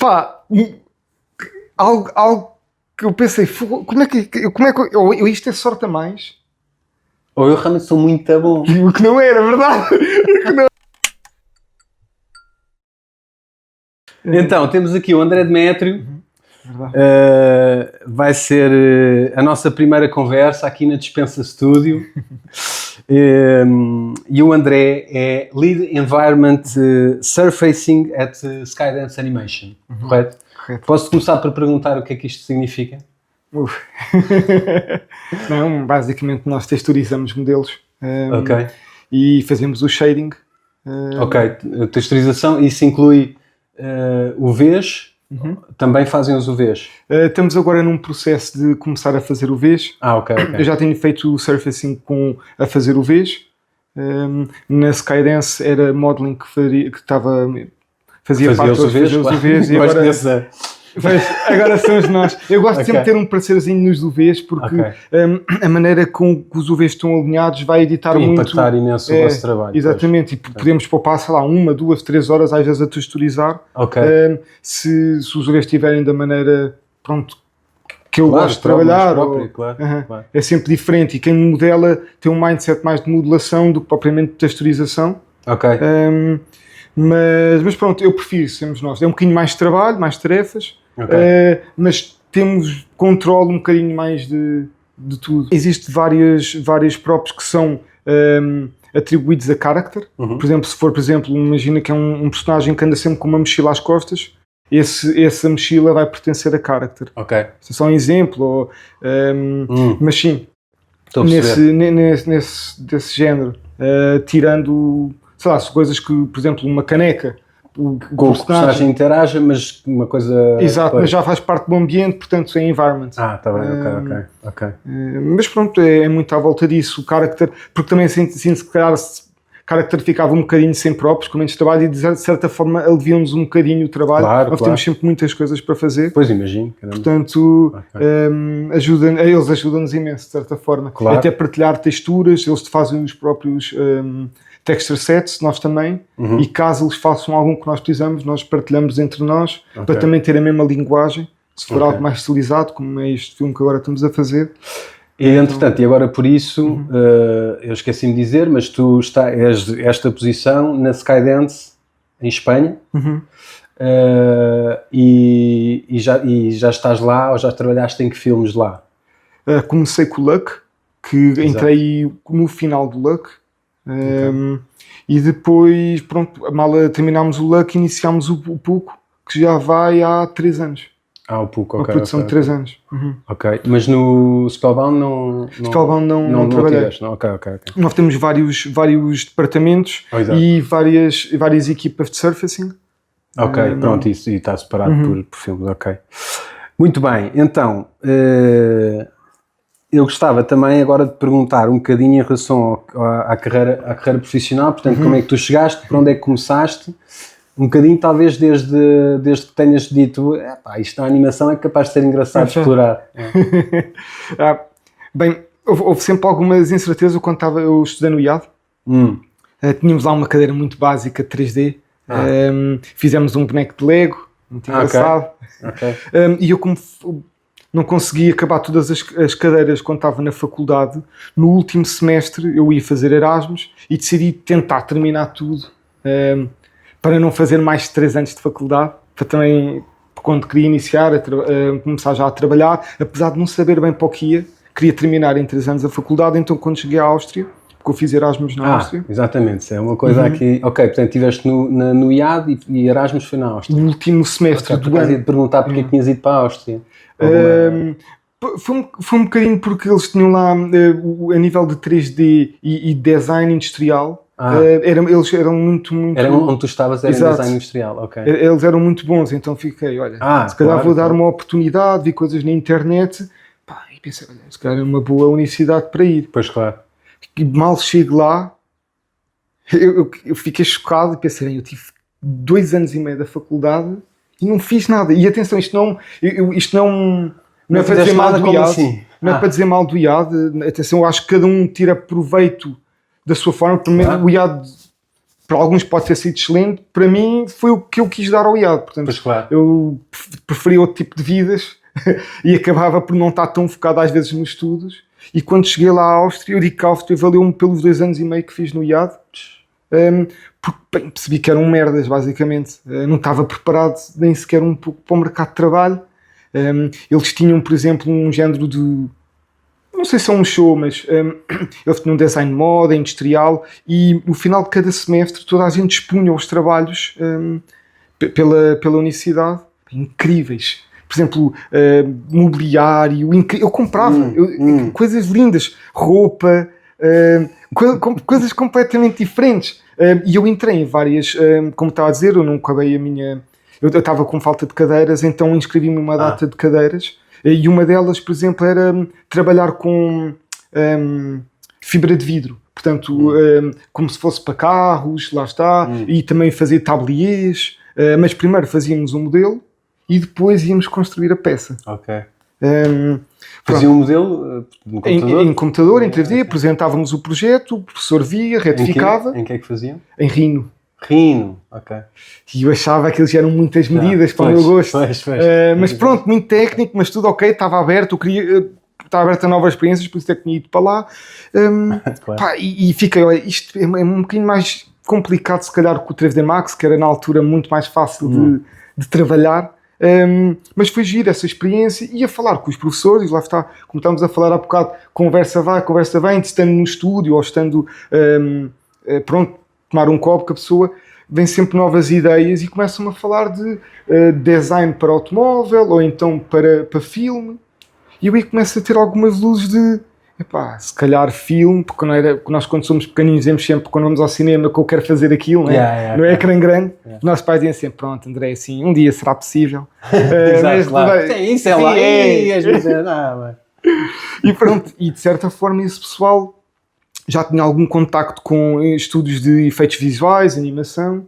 Pá, algo que eu pensei, como é que isto é sorte a mais? Ou eu realmente sou muito bom. O que não era, verdade? Então, temos aqui o André Demétrio. Vai ser a nossa primeira conversa aqui na Dispensa Studio. E o André é Lead Environment Surfacing at Skydance Animation, correto? Correto. Posso começar por perguntar o que é que isto significa? Não, basicamente nós texturizamos modelos Ok. e fazemos o shading. Ok, texturização, isso inclui UVs, também fazem os UVs? Estamos agora num processo de começar a fazer UVs. Ok. Eu já tenho feito o surfacing a fazer UVs. Na Skydance era modeling fazia parte de fazer os UVs e agora somos nós. Eu gosto sempre de ter um parceirozinho nos UVs porque a maneira com que os UVs estão alinhados vai editar muito. Impactar imenso o vosso trabalho. Exatamente, e podemos poupar, sei lá, 1, 2, 3 horas às vezes a texturizar. Se os UVs estiverem da maneira, pronto, que eu gosto de trabalhar. Claro. É sempre diferente e quem modela tem um mindset mais de modelação do que propriamente de texturização. Mas pronto, eu prefiro sermos nós. É um bocadinho mais de trabalho, mais tarefas, mas temos controle um bocadinho mais de tudo. Existem vários props que são atribuídos a character. Por exemplo, imagina que é um personagem que anda sempre com uma mochila às costas. Essa mochila vai pertencer a character. Isso é só um exemplo. Mas sim, desse género. Tirando, sei lá, coisas que, por exemplo, uma caneca. O personagem interaja, mas uma coisa... Exato, mas já faz parte do ambiente, portanto é environment. Está bem, ok. Mas pronto, é muito à volta disso. O character, porque também sinto que se calhar character ficava um bocadinho sem próprios, com menos trabalho e de certa forma aliviam-nos um bocadinho o trabalho. Nós temos sempre muitas coisas para fazer. Pois imagino. Portanto, eles ajudam-nos imenso, de certa forma. Até partilhar texturas, eles fazem os próprios texture sets, nós também. E caso eles façam algum que nós precisamos, nós partilhamos entre nós, para também ter a mesma linguagem. Se for algo mais estilizado, como é este filme que agora estamos a fazer. E entretanto, e agora por isso, eu esqueci-me de dizer, mas tu és esta posição na Skydance em Espanha e já estás lá ou já trabalhaste em que filmes lá? Comecei com o Luck, que entrei no final do Luck e depois, pronto, terminámos o Luck e iniciámos o Puco, que já vai há 3 anos. O Puco, uma produção de 3 anos. Mas no Spellbound não trabalhei. Ok. Nós temos vários departamentos e várias equipas de surfacing. Pronto, isso e está separado por filmes, Muito bem, então eu gostava também agora de perguntar um bocadinho em relação à carreira profissional, portanto, como é que tu chegaste, por onde é que começaste? Um bocadinho, talvez, desde que tenhas dito isto na animação é capaz de ser engraçado de explorar. Bem, houve sempre algumas incertezas quando eu estudei no IAD. Tínhamos lá uma cadeira muito básica de 3D. Fizemos um boneco de Lego, muito engraçado. E eu, como não consegui acabar todas as cadeiras quando estava na faculdade, no último semestre eu ia fazer Erasmus e decidi tentar terminar tudo. Para não fazer mais de 3 anos de faculdade, para também, quando queria iniciar, começar já a trabalhar, apesar de não saber bem para o que ia, queria terminar em 3 anos a faculdade, então quando cheguei à Áustria, porque eu fiz Erasmus na Áustria. Exatamente, isso é uma coisa aqui... portanto, estiveste no IAD e Erasmus foi na Áustria. No último semestre do ano. Ia te perguntar porque tinhas ido para a Áustria. Foi um bocadinho porque eles tinham lá, a nível de 3D e design industrial, eles eram muito... Era onde tu estavas, era em design industrial, Eles eram muito bons, então fiquei, olha, se calhar vou dar uma oportunidade, vi coisas na internet, e pensei, olha, se calhar é uma boa universidade para ir. Pois, claro. E mal chego lá, eu fiquei chocado e pensei, eu tive 2 anos e meio da faculdade e não fiz nada. E atenção, isto não é para dizer mal do IAD, não é para dizer mal do IAD, atenção, eu acho que cada um tira proveito da sua forma. Primeiro, o IAD para alguns pode ter sido excelente, para mim foi o que eu quis dar ao IAD. Portanto, pois claro. Eu preferia outro tipo de vidas e acabava por não estar tão focado às vezes nos estudos. E quando cheguei lá à Áustria, eu digo que a Áustria valeu-me pelos 2 anos e meio que fiz no IAD, porque bem, percebi que eram merdas, basicamente. Não estava preparado nem sequer um pouco para o mercado de trabalho. Eles tinham, por exemplo, um género de... Não sei se é um show, mas eles tinham um design de moda, industrial, e no final de cada semestre toda a gente expunha os trabalhos pela universidade. Incríveis. Por exemplo, mobiliário, eu comprava coisas lindas, roupa, coisas completamente diferentes. E eu entrei em várias, como estava a dizer, eu não acabei a minha... Eu estava com falta de cadeiras, então inscrevi-me numa data de cadeiras, e uma delas, por exemplo, era trabalhar com fibra de vidro. Portanto, como se fosse para carros, lá está, e também fazer tabliers, mas primeiro fazíamos um modelo, e depois íamos construir a peça. Ok. Fazia um modelo no computador? Em computador, em 3D, apresentávamos o projeto, o professor via, retificava. Em que é que faziam? Em Rhino. Rhino, ok. E eu achava que eles eram muitas medidas para o meu gosto. Mas pronto, muito técnico, mas tudo ok, estava aberto, estava aberto a novas experiências, por isso é que tinha ido para lá. Claro. E fiquei, olha, isto é um bocadinho mais complicado se calhar que o 3D Max, que era na altura muito mais fácil de trabalhar. Mas foi giro essa experiência, e a falar com os professores, lá está, como estávamos a falar há bocado, conversa vai, conversa vem, estando no estúdio ou estando pronto, tomar um copo com a pessoa, vem sempre novas ideias e começam a falar de design para automóvel ou então para filme, e eu aí começo a ter algumas luzes de se calhar filme, porque nós quando somos pequeninos dizemos sempre, quando vamos ao cinema, que eu quero fazer aquilo, no ecrã grande. Nossos pais dizem sempre, pronto André, assim, um dia será possível. Exato, claro. Isso é lá. E pronto, e de certa forma esse pessoal já tinha algum contacto com estudos de efeitos visuais, animação,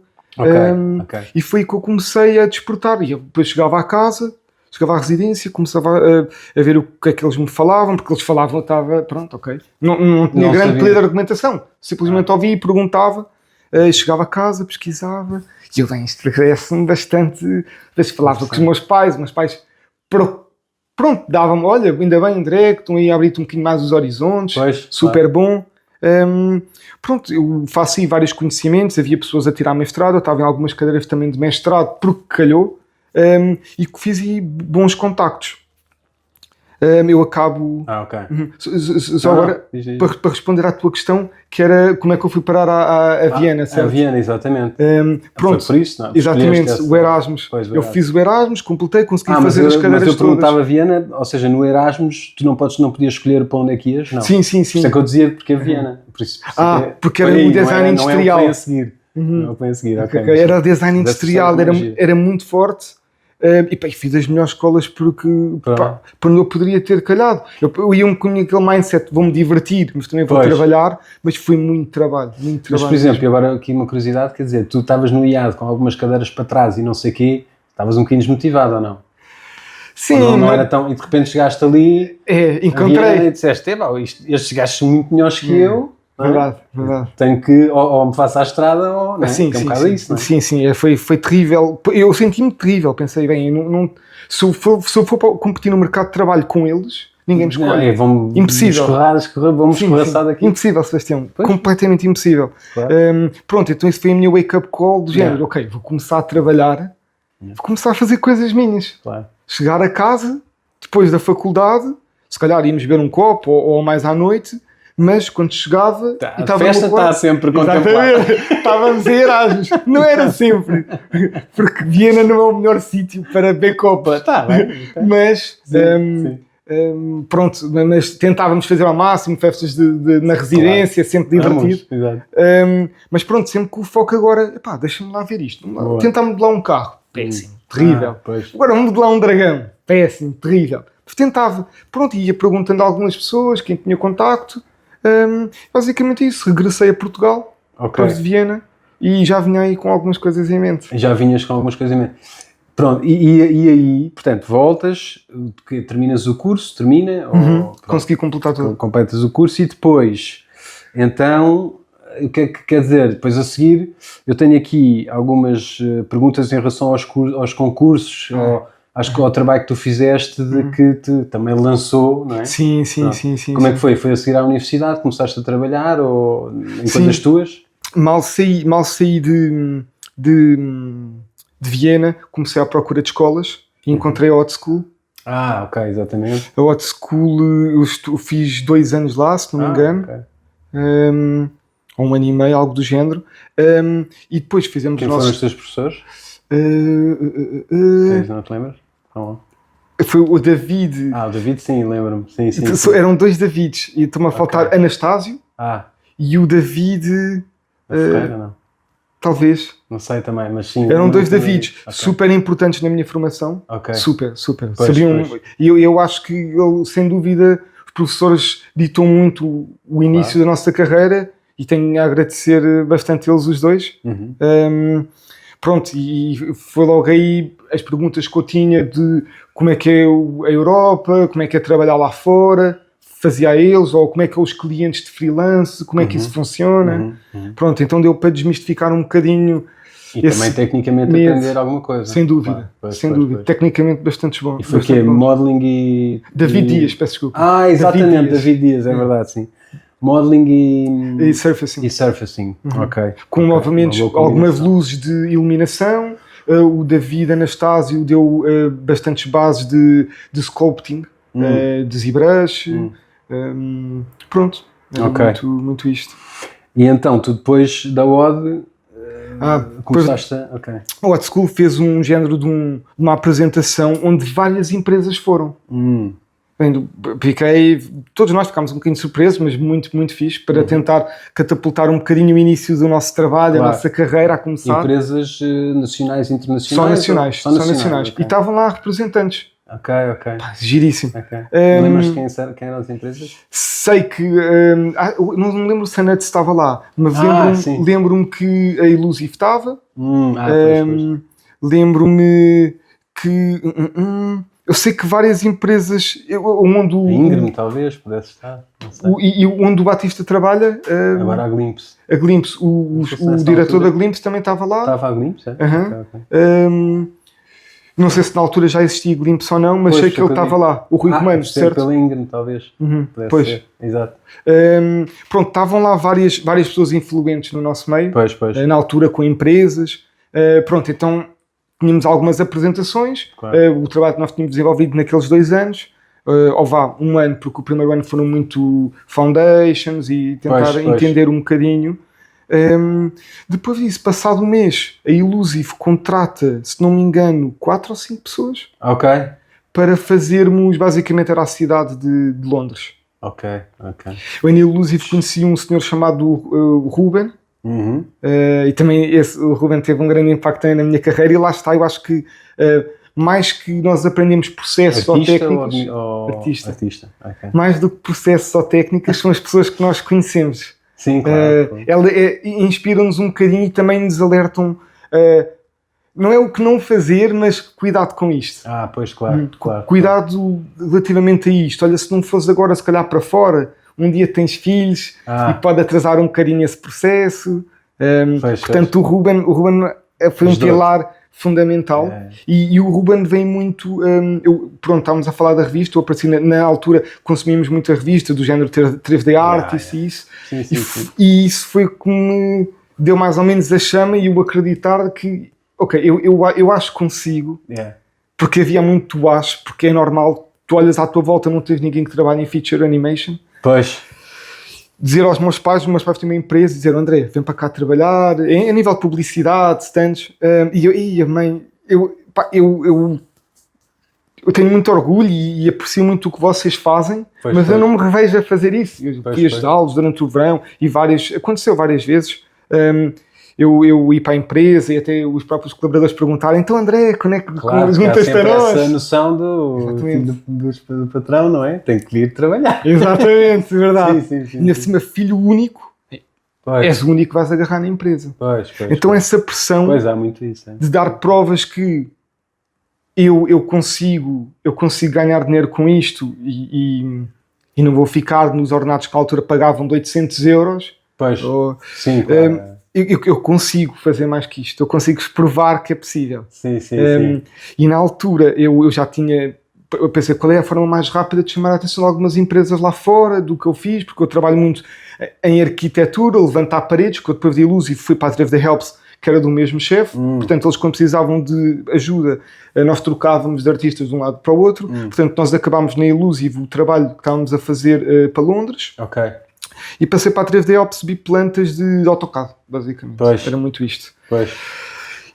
e foi que eu comecei a despertar, e eu depois chegava à casa, chegava à residência, começava a ver o que é que eles me falavam, porque eles falavam, eu estava, pronto, ok. Não tinha grande poder de argumentação, simplesmente ouvia e perguntava, chegava a casa, pesquisava, e eu estresse-me bastante, falava com os meus pais pronto, davam-me, olha, ainda bem André, que estão aí a abrir-te um bocadinho mais os horizontes, super bom. Pronto, eu faço aí vários conhecimentos, havia pessoas a tirar mestrado, eu estava em algumas cadeiras também de mestrado, porque calhou. E fiz aí bons contactos. Eu acabo... Só agora, para responder à tua questão, que era como é que eu fui parar a Viena, certo? A Viena, exatamente. Pronto, foi por isso, não? Exatamente, o Erasmus. Eu fiz o Erasmus, completei, consegui fazer as cadeiras todas. Mas eu perguntava todas. Viena, ou seja, no Erasmus, tu não podias escolher para onde é que ias? Não. Sim. Isso é que eu dizia, porque é Viena. Porque era um design industrial. Não é o que vem a seguir. Não é o que vem a seguir, Era design industrial, era muito forte. E fiz as melhores escolas porque onde eu poderia ter calhado. Eu ia com aquele mindset, vou-me divertir, mas também vou trabalhar, mas foi muito trabalho. Mas, por exemplo, e agora aqui uma curiosidade, quer dizer, tu estavas no IAD com algumas cadeiras para trás e não sei o quê, estavas um bocadinho desmotivado ou não? Sim. Ou não era tão... E de repente chegaste ali, encontrei. E disseste, estes gajos são muito melhores que eu. Verdade. Tenho que, ou me faço à estrada, ou não é? Sim, é um bocado isso, não é? Sim, foi terrível. Eu senti-me terrível, pensei, bem, se eu for para competir no mercado de trabalho com eles, ninguém me escolhe. Impossível. Vamos escorraçar daqui. Impossível, Sebastião. Completamente impossível. Claro. Pronto, então isso foi a minha wake-up call do género. Ok, vou começar a trabalhar, vou começar a fazer coisas minhas. Claro. Chegar a casa, depois da faculdade, se calhar íamos beber um copo ou mais à noite. Mas quando chegava... A festa está sempre contemplada. Estávamos em Erasmus. Não era sempre. Porque Viena não é o melhor sítio para beber copa. Está bem. Mas... pronto, mas tentávamos fazer ao máximo festas na residência, sempre divertido. Mas pronto, sempre com o foco agora... deixa-me lá ver isto. Tentar modelar um carro. Péssimo. Terrível. Agora vamos modelar um dragão. Péssimo. Terrível. Tentava. Pronto, ia perguntando a algumas pessoas, quem tinha contacto. Basicamente isso, regressei a Portugal, depois de Viena, e já vinha aí com algumas coisas em mente. Já vinhas com algumas coisas em mente. Pronto, e aí, portanto, voltas, terminas o curso, consegui completar tudo. Completas o curso e depois, então, o que é que quer dizer? Depois a seguir, eu tenho aqui algumas perguntas em relação aos concursos, ao trabalho que tu fizeste, de que te também lançou, não é? Sim. Como é que foi? Foi a seguir à universidade? Começaste a trabalhar ou em coisas tuas? Mal saí de Viena, comecei à procura de escolas e encontrei a Hot School. Ok, exatamente. A Hot School, eu fiz 2 anos lá, se não me engano. Okay. Ou 1 ano e meio, algo do género. E depois fizemos... Quem foram os teus professores? Não te lembras? Foi o David. O David, sim, lembro-me. Sim. Eram 2 Davids. E estou-me a faltar Anastásio e o David... Ferreira, não? Talvez. Não sei também, mas sim. Eram 2 Davids, super importantes na minha formação. Super. Pois, Sabiam. E eu acho que, sem dúvida, os professores ditam muito o início da nossa carreira e tenho a agradecer bastante eles, os 2. Pronto, e foi logo aí as perguntas que eu tinha de como é que é a Europa, como é que é trabalhar lá fora, fazia a eles, ou como é que é os clientes de freelance, como é que isso funciona. Pronto, então deu para desmistificar um bocadinho. E também tecnicamente aprender alguma coisa. Sem dúvida, sem dúvida. Tecnicamente bastante bom. E foi o quê? Modeling e... David Dias, peço desculpa. Exatamente, David Dias, é verdade, sim. Modeling e surfacing. Ok. Com, novamente, algumas luzes de iluminação. O David Anastásio deu bastantes bases de sculpting, de ZBrush. Pronto. Muito isto. E então, tu depois da OD começaste a... A Hot School fez um género de uma apresentação onde várias empresas foram. Todos nós ficámos um bocadinho surpresos, mas muito fixe, para tentar catapultar um bocadinho o início do nosso trabalho, a nossa carreira a começar. Empresas nacionais e internacionais? Só nacionais. E estavam lá representantes. Ok. Giríssimo. Lembras quem eram as empresas? Sei que... não me lembro se a Nuts estava lá, mas lembro-me que a Illusive estava. Pois. Lembro-me que... eu sei que várias empresas... onde a Ingram talvez pudesse estar. E onde o Batista trabalha... agora a Glimpse. A Glimpse. O diretor da Glimpse também estava lá. Estava a Glimpse, não sei se na altura já existia Glimpse ou não, mas sei que ele estava lá. O Rui Comando, certo? Pela Ingram, talvez. Pois. Ser. Exato. Pronto, estavam lá várias pessoas influentes no nosso meio. Pois. Na altura com empresas. Pronto, então tínhamos algumas apresentações. Claro. O trabalho que nós tínhamos desenvolvido naqueles 2 anos. Ou 1 ano, porque o primeiro ano foram muito foundations e tentar entender um bocadinho. Depois disso, passado um mês, a Illusive contrata, se não me engano, 4 ou 5 pessoas para fazermos, basicamente era a cidade de Londres. Ok. Eu na Illusive conheci um senhor chamado Ruben, e também o Ruben teve um grande impacto na minha carreira, e lá está, eu acho que mais que nós aprendemos processos ou técnicas, artista. Okay. Mais do que processos ou técnicas, são as pessoas que nós conhecemos. Sim, claro. Ela inspiram-nos um bocadinho e também nos alertam, não é o que não fazer, mas cuidado com isto. Pois, claro. Cuidado relativamente a isto. Olha, se não fores agora se calhar para fora, um dia tens filhos e pode atrasar um bocadinho esse processo. Portanto, o Ruben foi um pilar fundamental. E o Ruben vem muito... estávamos a falar da revista, eu apareci na altura, consumimos muito a revista do género 3D Artist e isso. Sim. E isso foi que me deu mais ou menos a chama e eu acreditar que, eu acho que consigo, porque havia muito porque é normal, tu olhas à tua volta, não tens ninguém que trabalhe em feature animation. Pois. Dizer aos meus pais têm uma empresa, dizer, André, vem para cá trabalhar, a nível de publicidade, stands, e a mãe, eu tenho muito orgulho e aprecio muito o que vocês fazem, mas eu não me revejo a fazer isso. Eu fui ajudá-los durante o verão e aconteceu várias vezes. Eu ir para a empresa e até os próprios colaboradores perguntarem, então André, quando é que juntas-te a nós? Essa noção do patrão, não é? Tem que ir trabalhar. Exatamente, verdade. Sim. Ainda acima, filho único, és o único que vais agarrar na empresa. Então essa pressão há muito isso, de dar provas que eu consigo ganhar dinheiro com isto e não vou ficar nos ordenados que à altura pagavam de 800 euros, Pois, sim, claro. Eu consigo fazer mais que isto, eu consigo provar que é possível. Sim. E na altura eu já tinha, eu pensei qual é a forma mais rápida de chamar a atenção de algumas empresas lá fora do que eu fiz, porque eu trabalho muito em arquitetura, levantar paredes, que eu depois de Illusive fui para a Treve de Helps, que era do mesmo chefe, portanto eles quando precisavam de ajuda, nós trocávamos de artistas de um lado para o outro, portanto nós acabámos na Illusive o trabalho que estávamos a fazer para Londres. Ok. E passei para a 3D ao perceber plantas de AutoCAD, basicamente. Pois. Era muito isto. Pois.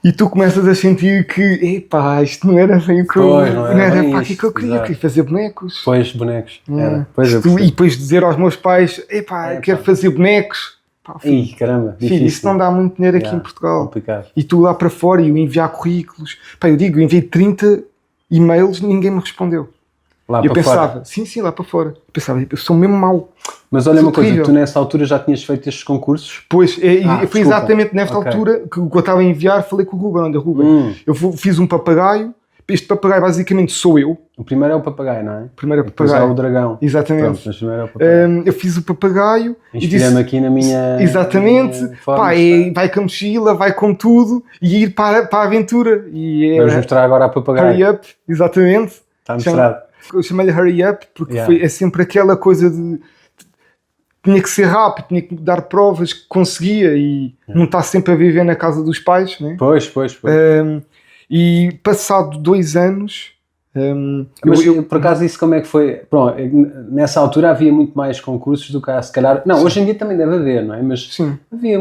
E tu começas a sentir que, epá, isto não era bem o que não era para aqui que eu queria. Eu queria fazer bonecos. Pois, bonecos. Era. Pois e depois dizer aos meus pais, epá, quero fazer bonecos. Pá, filho, caramba, filho, isso não dá muito dinheiro aqui em Portugal. Complicado. E tu lá para fora, e eu enviar currículos. Pá, eu enviei 30 e-mails e ninguém me respondeu. Lá eu para pensava, fora. sim, lá para fora. Eu pensava, eu sou mesmo mau. Mas olha uma coisa, tu nessa altura já tinhas feito estes concursos? Pois, foi exatamente nesta altura que eu estava a enviar, falei com o Ruben, olha Ruben, eu fiz um papagaio, este papagaio basicamente sou eu. O primeiro é o papagaio, não é? O primeiro é o papagaio. Depois é o dragão. Exatamente. Pronto, mas primeiro é o papagaio. Eu fiz o papagaio. Inspirei-me aqui na minha... Exatamente. Minha forma, vai com a mochila, vai com tudo e ir para a aventura. Vamos mostrar agora a papagaio. Hurry Up, exatamente. Está mostrado. Eu chamei-lhe Hurry Up porque é sempre aquela coisa de... Tinha que ser rápido, tinha que dar provas que conseguia e não estar sempre a viver na casa dos pais, né? Pois. E passado 2 anos... mas por acaso isso como é que foi? Pronto, nessa altura havia muito mais concursos do que há se calhar... Não, hoje em dia também deve haver, não é? Mas havia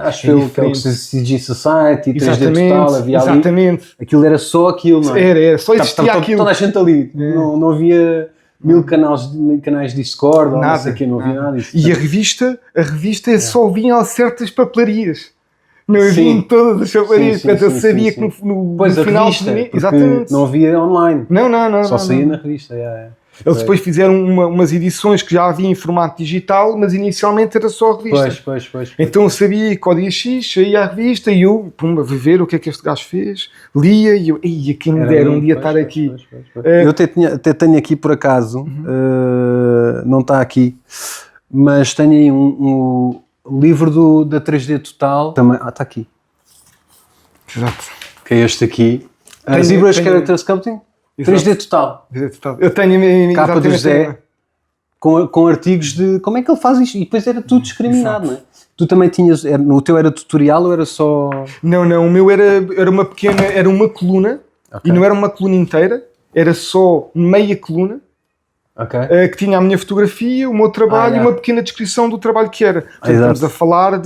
acho que o CG Society, 3D Total, havia ali... Aquilo era só aquilo, não é? Era só existia aquilo. Toda a gente ali, não havia... 1000 canais de Discord, ou não sei o que, não havia nada disso. E a revista só vinha a certas papelarias. Não havia em todas as papelarias. Portanto, eu sabia que no final... Revista, exatamente. Não havia online. Não. Só saía na revista. Eles depois fizeram umas edições que já havia em formato digital, mas inicialmente era só a revista. Pois. Então eu sabia que ao dia X saía a revista e eu, a ver o que é que este gajo fez, lia e eu, a quem me dera um dia estar aqui. Eu até tenho aqui por acaso, não está aqui, mas tenho aí um livro da 3D Total, também, está aqui. Exato. Que é este aqui. ZBrush Character Sculpting. 3D Total. Eu tenho capa do José com artigos de como é que ele faz isto e depois era tudo discriminado, não é? Tu também tinhas, o teu era tutorial ou era só... Não, o meu era uma pequena, era uma coluna e não era uma coluna inteira, era só meia coluna que tinha a minha fotografia, o meu trabalho e uma pequena descrição do trabalho que era. Portanto, estamos a falar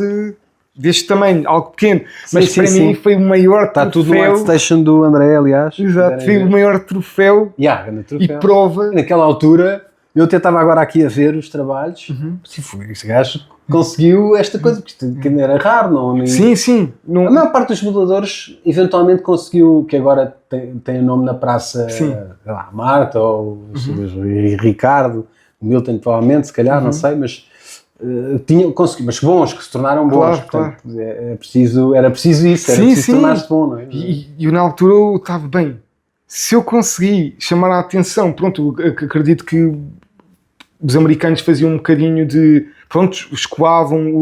deste tamanho, algo pequeno, mas para mim foi o maior troféu. Está tudo no ArtStation do André, aliás. Exato, foi o maior troféu e prova. Naquela altura, eu até estava agora aqui a ver os trabalhos, esse gajo conseguiu esta coisa, porque isto era raro, não? Sim. A maior parte dos modeladores eventualmente conseguiu, que agora tem o nome na praça, sei lá, Marta ou Ricardo, Milton provavelmente, se calhar, não sei, mas... conseguido, mas bons, que se tornaram bons. Portanto, era preciso isso, era preciso tornar-se bom, não é? E na altura eu estava bem. Se eu consegui chamar a atenção, pronto, acredito que os americanos faziam um bocadinho de, pronto, escoavam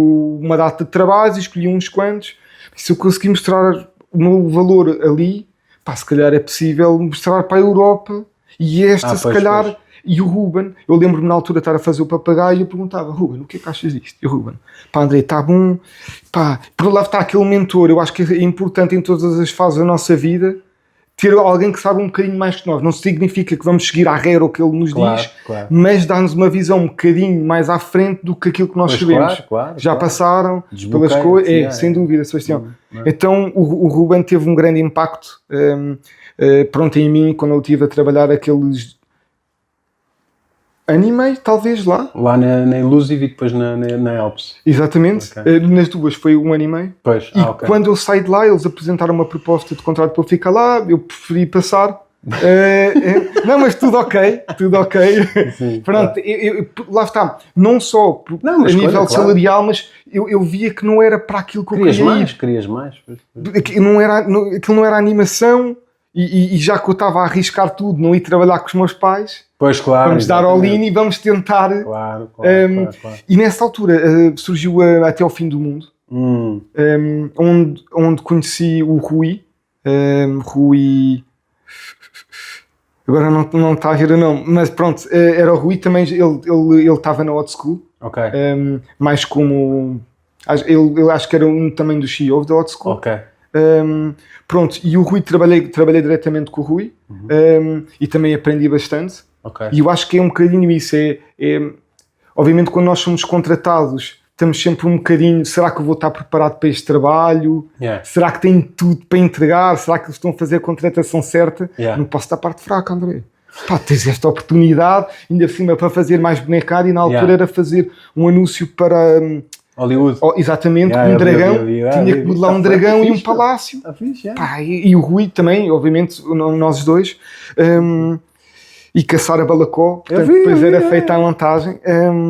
uma data de trabalhos e escolhiam uns quantos. Se eu conseguir mostrar o meu valor ali, se calhar é possível mostrar para a Europa e se calhar... Pois. E o Ruben, eu lembro-me na altura de estar a fazer o papagaio e eu perguntava, Ruben, o que é que achas disto? E o Ruben, André, está bom, por lá está aquele mentor. Eu acho que é importante em todas as fases da nossa vida ter alguém que sabe um bocadinho mais que nós. Não significa que vamos seguir à regra o que ele nos diz, mas dá-nos uma visão um bocadinho mais à frente do que aquilo que nós sabemos. Já passaram pelas coisas, sem dúvida, Sebastião. Então o Ruben teve um grande impacto pronto, em mim quando eu estive a trabalhar aqueles... Animei, talvez, lá na Illusive e depois na Helps. Exatamente, nas duas foi um anime. Pois. Quando eu saí de lá, eles apresentaram uma proposta de contrato para eu ficar lá, eu preferi passar. Não, mas tudo ok. Sim, pronto, lá está, não só a nível salarial, mas eu via que não era para aquilo que eu queria ir. Querias mais. Aquilo não era animação. e já que eu estava a arriscar tudo, não ir trabalhar com os meus pais, pois, claro, vamos dar all-in e vamos tentar. Claro. E nessa altura surgiu Até ao Fim do Mundo, onde conheci o Rui. Rui... Agora não está a ver o nome, mas pronto, era o Rui também, ele estava na Hot School, mais como, ele acho que era um também do CEO da Hot School. Pronto, e o Rui, trabalhei diretamente com o Rui, e também aprendi bastante, e eu acho que é um bocadinho isso, obviamente quando nós somos contratados, estamos sempre um bocadinho, será que eu vou estar preparado para este trabalho? Será que tenho tudo para entregar? Será que eles estão a fazer a contratação certa? Não posso dar parte fraca, André. Pá, tens esta oportunidade, ainda por cima para fazer mais bonecado, e na altura era fazer um anúncio para... Hollywood. Exatamente, um dragão. Tinha que modelar um dragão e um palácio. Pá, e o Rui também, obviamente, nós dois. E caçar a Balacó. Portanto, depois era feita a montagem.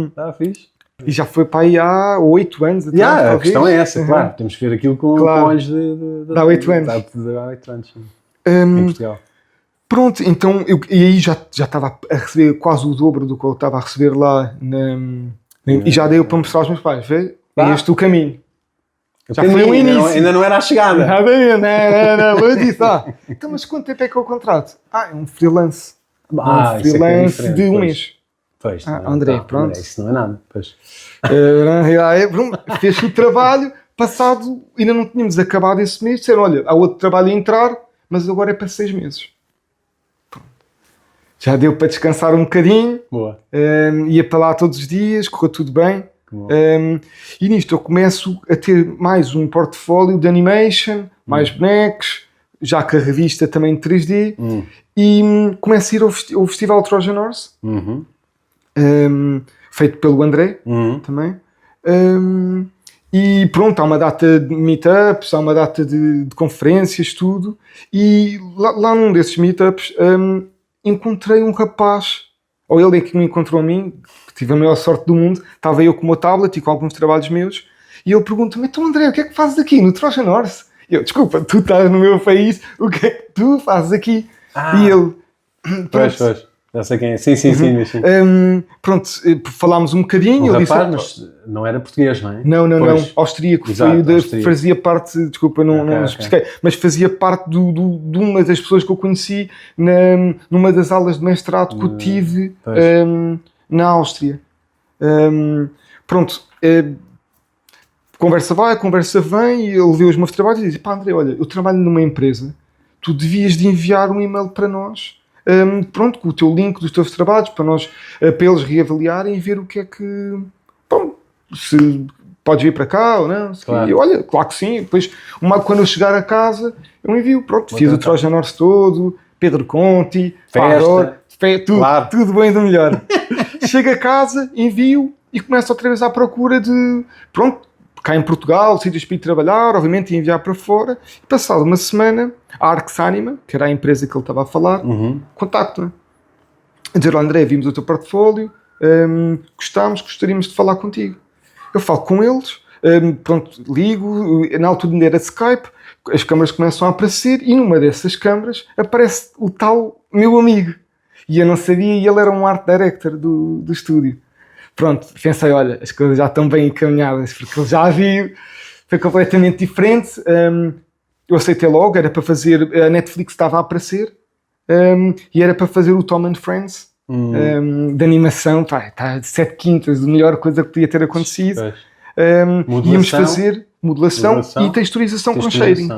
Está fixe. E já foi para aí há 8 anos atrás, a questão é essa, claro. Temos que ver aquilo com olhos de há 8 anos. Há 8 anos, em Portugal. Pronto, então, e aí já estava a receber quase o dobro do que eu estava a receber lá. E já deu para mostrar aos meus pais, vê? É este o caminho. Já foi um início. Ainda não era a chegada. Eu disse, então, mas quanto tempo é que é o contrato? É um freelance. Freelance de um mês. Pois, André, pronto. Isso não é nada. Pois. Fez o trabalho, passado, ainda não tínhamos acabado esse mês, disseram, olha, há outro trabalho a entrar, mas agora é para 6 meses. Pronto. Já deu para descansar um bocadinho. Boa. Ia para lá todos os dias, correu tudo bem. E nisto eu começo a ter mais um portfólio de animation, mais bonecos, já com a revista também de 3D, e começo a ir ao Festival Trojan Horse. Feito pelo André também, e pronto, há uma data de meetups, há uma data de conferências, tudo, e lá num desses meetups encontrei um rapaz, ou ele é que me encontrou a mim, que tive a maior sorte do mundo, estava eu com o meu tablet e com alguns trabalhos meus, e ele pergunta-me, então André, o que é que fazes aqui no Trojan Horse? E eu, desculpa, tu estás no meu país, o que é que tu fazes aqui? E ele, pois. Já sei quem é. Sim. Pronto, falámos um bocadinho. O rapaz, mas não era português, não é? Não. Austríaco. Exato, fazia parte, desculpa, não especifiquei, mas fazia parte de uma das pessoas que eu conheci numa das aulas de mestrado que eu tive na Áustria. Pronto, conversa vai, conversa vem, e ele viu os meus trabalhos e disse, pá André, olha, eu trabalho numa empresa, tu devias de enviar um e-mail para nós, pronto, com o teu link dos teus trabalhos, para eles reavaliarem e ver o que é que, bom, se podes vir para cá ou não. Claro. E olha, claro que sim. Depois, quando eu chegar a casa, eu envio, pronto, fiz o Trojan Horse todo, Pedro Conti, festa, tudo, claro. Tudo bem do melhor. Chego a casa, envio e começo outra vez à procura de, pronto, cá em Portugal, sítios para ir trabalhar, obviamente, e enviar para fora. E passado uma semana, a Arx Anima, que era a empresa que ele estava a falar, contacta-me. A dizer, André, vimos o teu portfólio, gostaríamos de falar contigo. Eu falo com eles, pronto, ligo, na altura ainda era Skype, as câmaras começam a aparecer e numa dessas câmaras aparece o tal meu amigo. E eu não sabia, e ele era um art director do estúdio. Pronto, pensei, olha, as coisas já estão bem encaminhadas, porque ele já viu, foi completamente diferente. Eu aceitei logo, era para fazer, a Netflix estava a aparecer, e era para fazer o Tom and Friends, de animação, pá, está de 7 quintas, a melhor coisa que podia ter acontecido. Íamos fazer modelação e texturização com shading.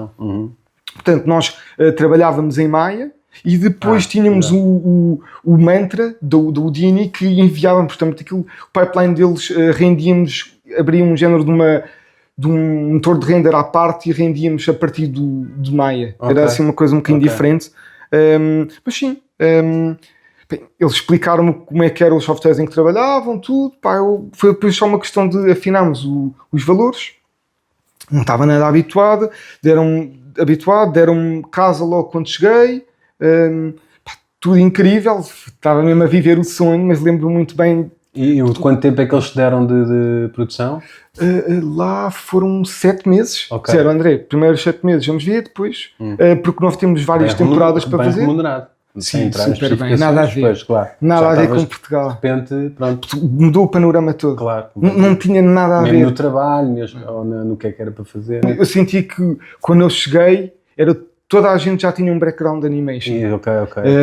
Portanto, nós trabalhávamos em Maya, e depois tínhamos o mantra do Houdini que enviávamos, portanto, o pipeline deles rendíamos, abria um género de um motor de render à parte e rendíamos a partir de Maya. Era assim uma coisa um bocadinho diferente. Mas sim, bem, eles explicaram-me como é que eram os softwares em que trabalhavam, tudo. Pá, foi depois só uma questão de afinarmos os valores. Não estava nada habituado, deram-me casa logo quando cheguei. Tudo incrível, estava mesmo a viver o sonho, mas lembro-me muito bem, E quanto tempo é que eles te deram de produção? Lá foram 7 meses. Okay. Disseram, André, primeiros 7 meses vamos ver, depois, porque nós temos várias temporadas para fazer. Remunerado. Sim, super bem, nada a ver. Pois, claro. Nada a ver com Portugal. De repente, pronto. Mudou o panorama todo. Claro. Não tinha nada a ver. Mesmo no trabalho, mesmo ou no que é que era para fazer. Eu senti que quando eu cheguei, toda a gente já tinha um background de animation.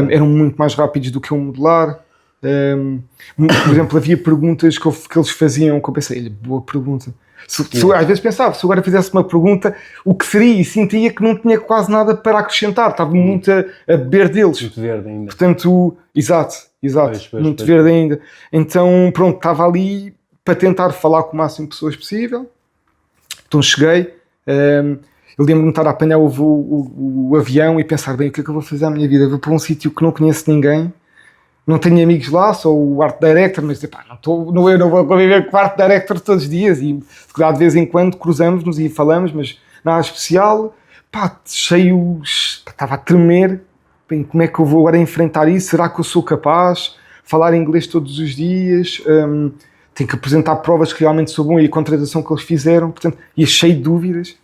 Eram muito mais rápidos do que eu modelar. Por exemplo, havia perguntas que eles faziam que eu pensei, boa pergunta. Às vezes pensava, se eu agora fizesse uma pergunta, o que seria? E sentia que não tinha quase nada para acrescentar, estava muito a beber deles. Muito verde ainda. Portanto, exato, muito verde ainda. Então, pronto, estava ali para tentar falar com o máximo de pessoas possível. Então cheguei, eu lembro-me de estar a apanhar o avião e pensar, bem, o que é que eu vou fazer à minha vida? Vou para um sítio que não conheço ninguém, não tenho amigos lá, sou o art director, mas pá, eu não vou conviver com o art director todos os dias e de vez em quando cruzamos-nos e falamos, mas nada especial. Pá, estava a tremer. Bem, como é que eu vou agora enfrentar isso? Será que eu sou capaz? Falar inglês todos os dias? Tenho que apresentar provas que realmente sou bom e a contratação que eles fizeram, portanto, ia cheio de dúvidas.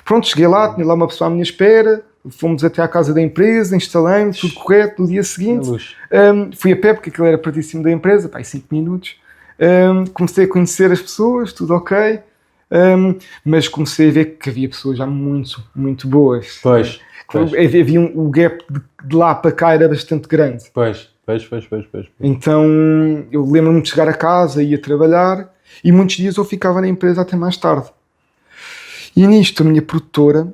Pronto, cheguei lá, tinha lá uma pessoa à minha espera. Fomos até à casa da empresa, instalei-me, tudo correto. No dia seguinte fui a pé, porque aquilo era pertíssimo da empresa, pá, 5 minutos. Comecei a conhecer as pessoas, tudo ok, mas comecei a ver que havia pessoas já muito, muito boas. Pois. Havia o gap de lá para cá era bastante grande. Pois. Então eu lembro-me de chegar a casa, ia trabalhar e muitos dias eu ficava na empresa até mais tarde. E nisto a minha produtora,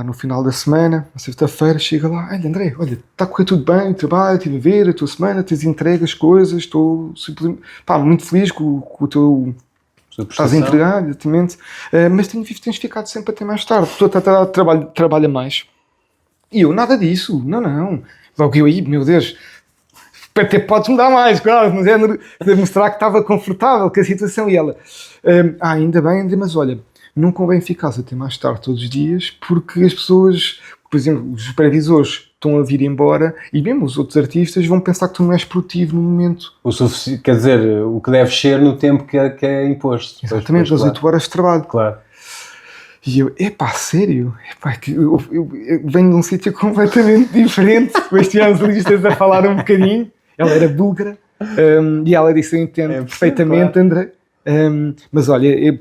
no final da semana, na sexta-feira, chega lá, olha André, está a correr tudo bem, o trabalho, estive a ver a tua semana, tens entregas, coisas, estou muito feliz com o teu... Estás a entregar, exatamente, mas tens ficado sempre até mais tarde, tu trabalha mais. E eu, nada disso, não. Logo eu aí, meu Deus, até podes mudar mais, claro, mas é mostrar que estava confortável com a situação. E ela, ainda bem, André, mas olha, não convém ficar até mais tarde todos os dias, porque as pessoas, por exemplo, os supervisores estão a vir embora e mesmo os outros artistas vão pensar que tu não és produtivo no momento. Quer dizer, o que deve ser no tempo que é imposto. Exatamente, as 8 horas de trabalho. Claro. E eu, sério? Eu venho de um sítio completamente diferente. Depois tivemos listas a falar um bocadinho. Ela era búlgara e ela disse, eu entendo perfeitamente, claro. André. Mas olha,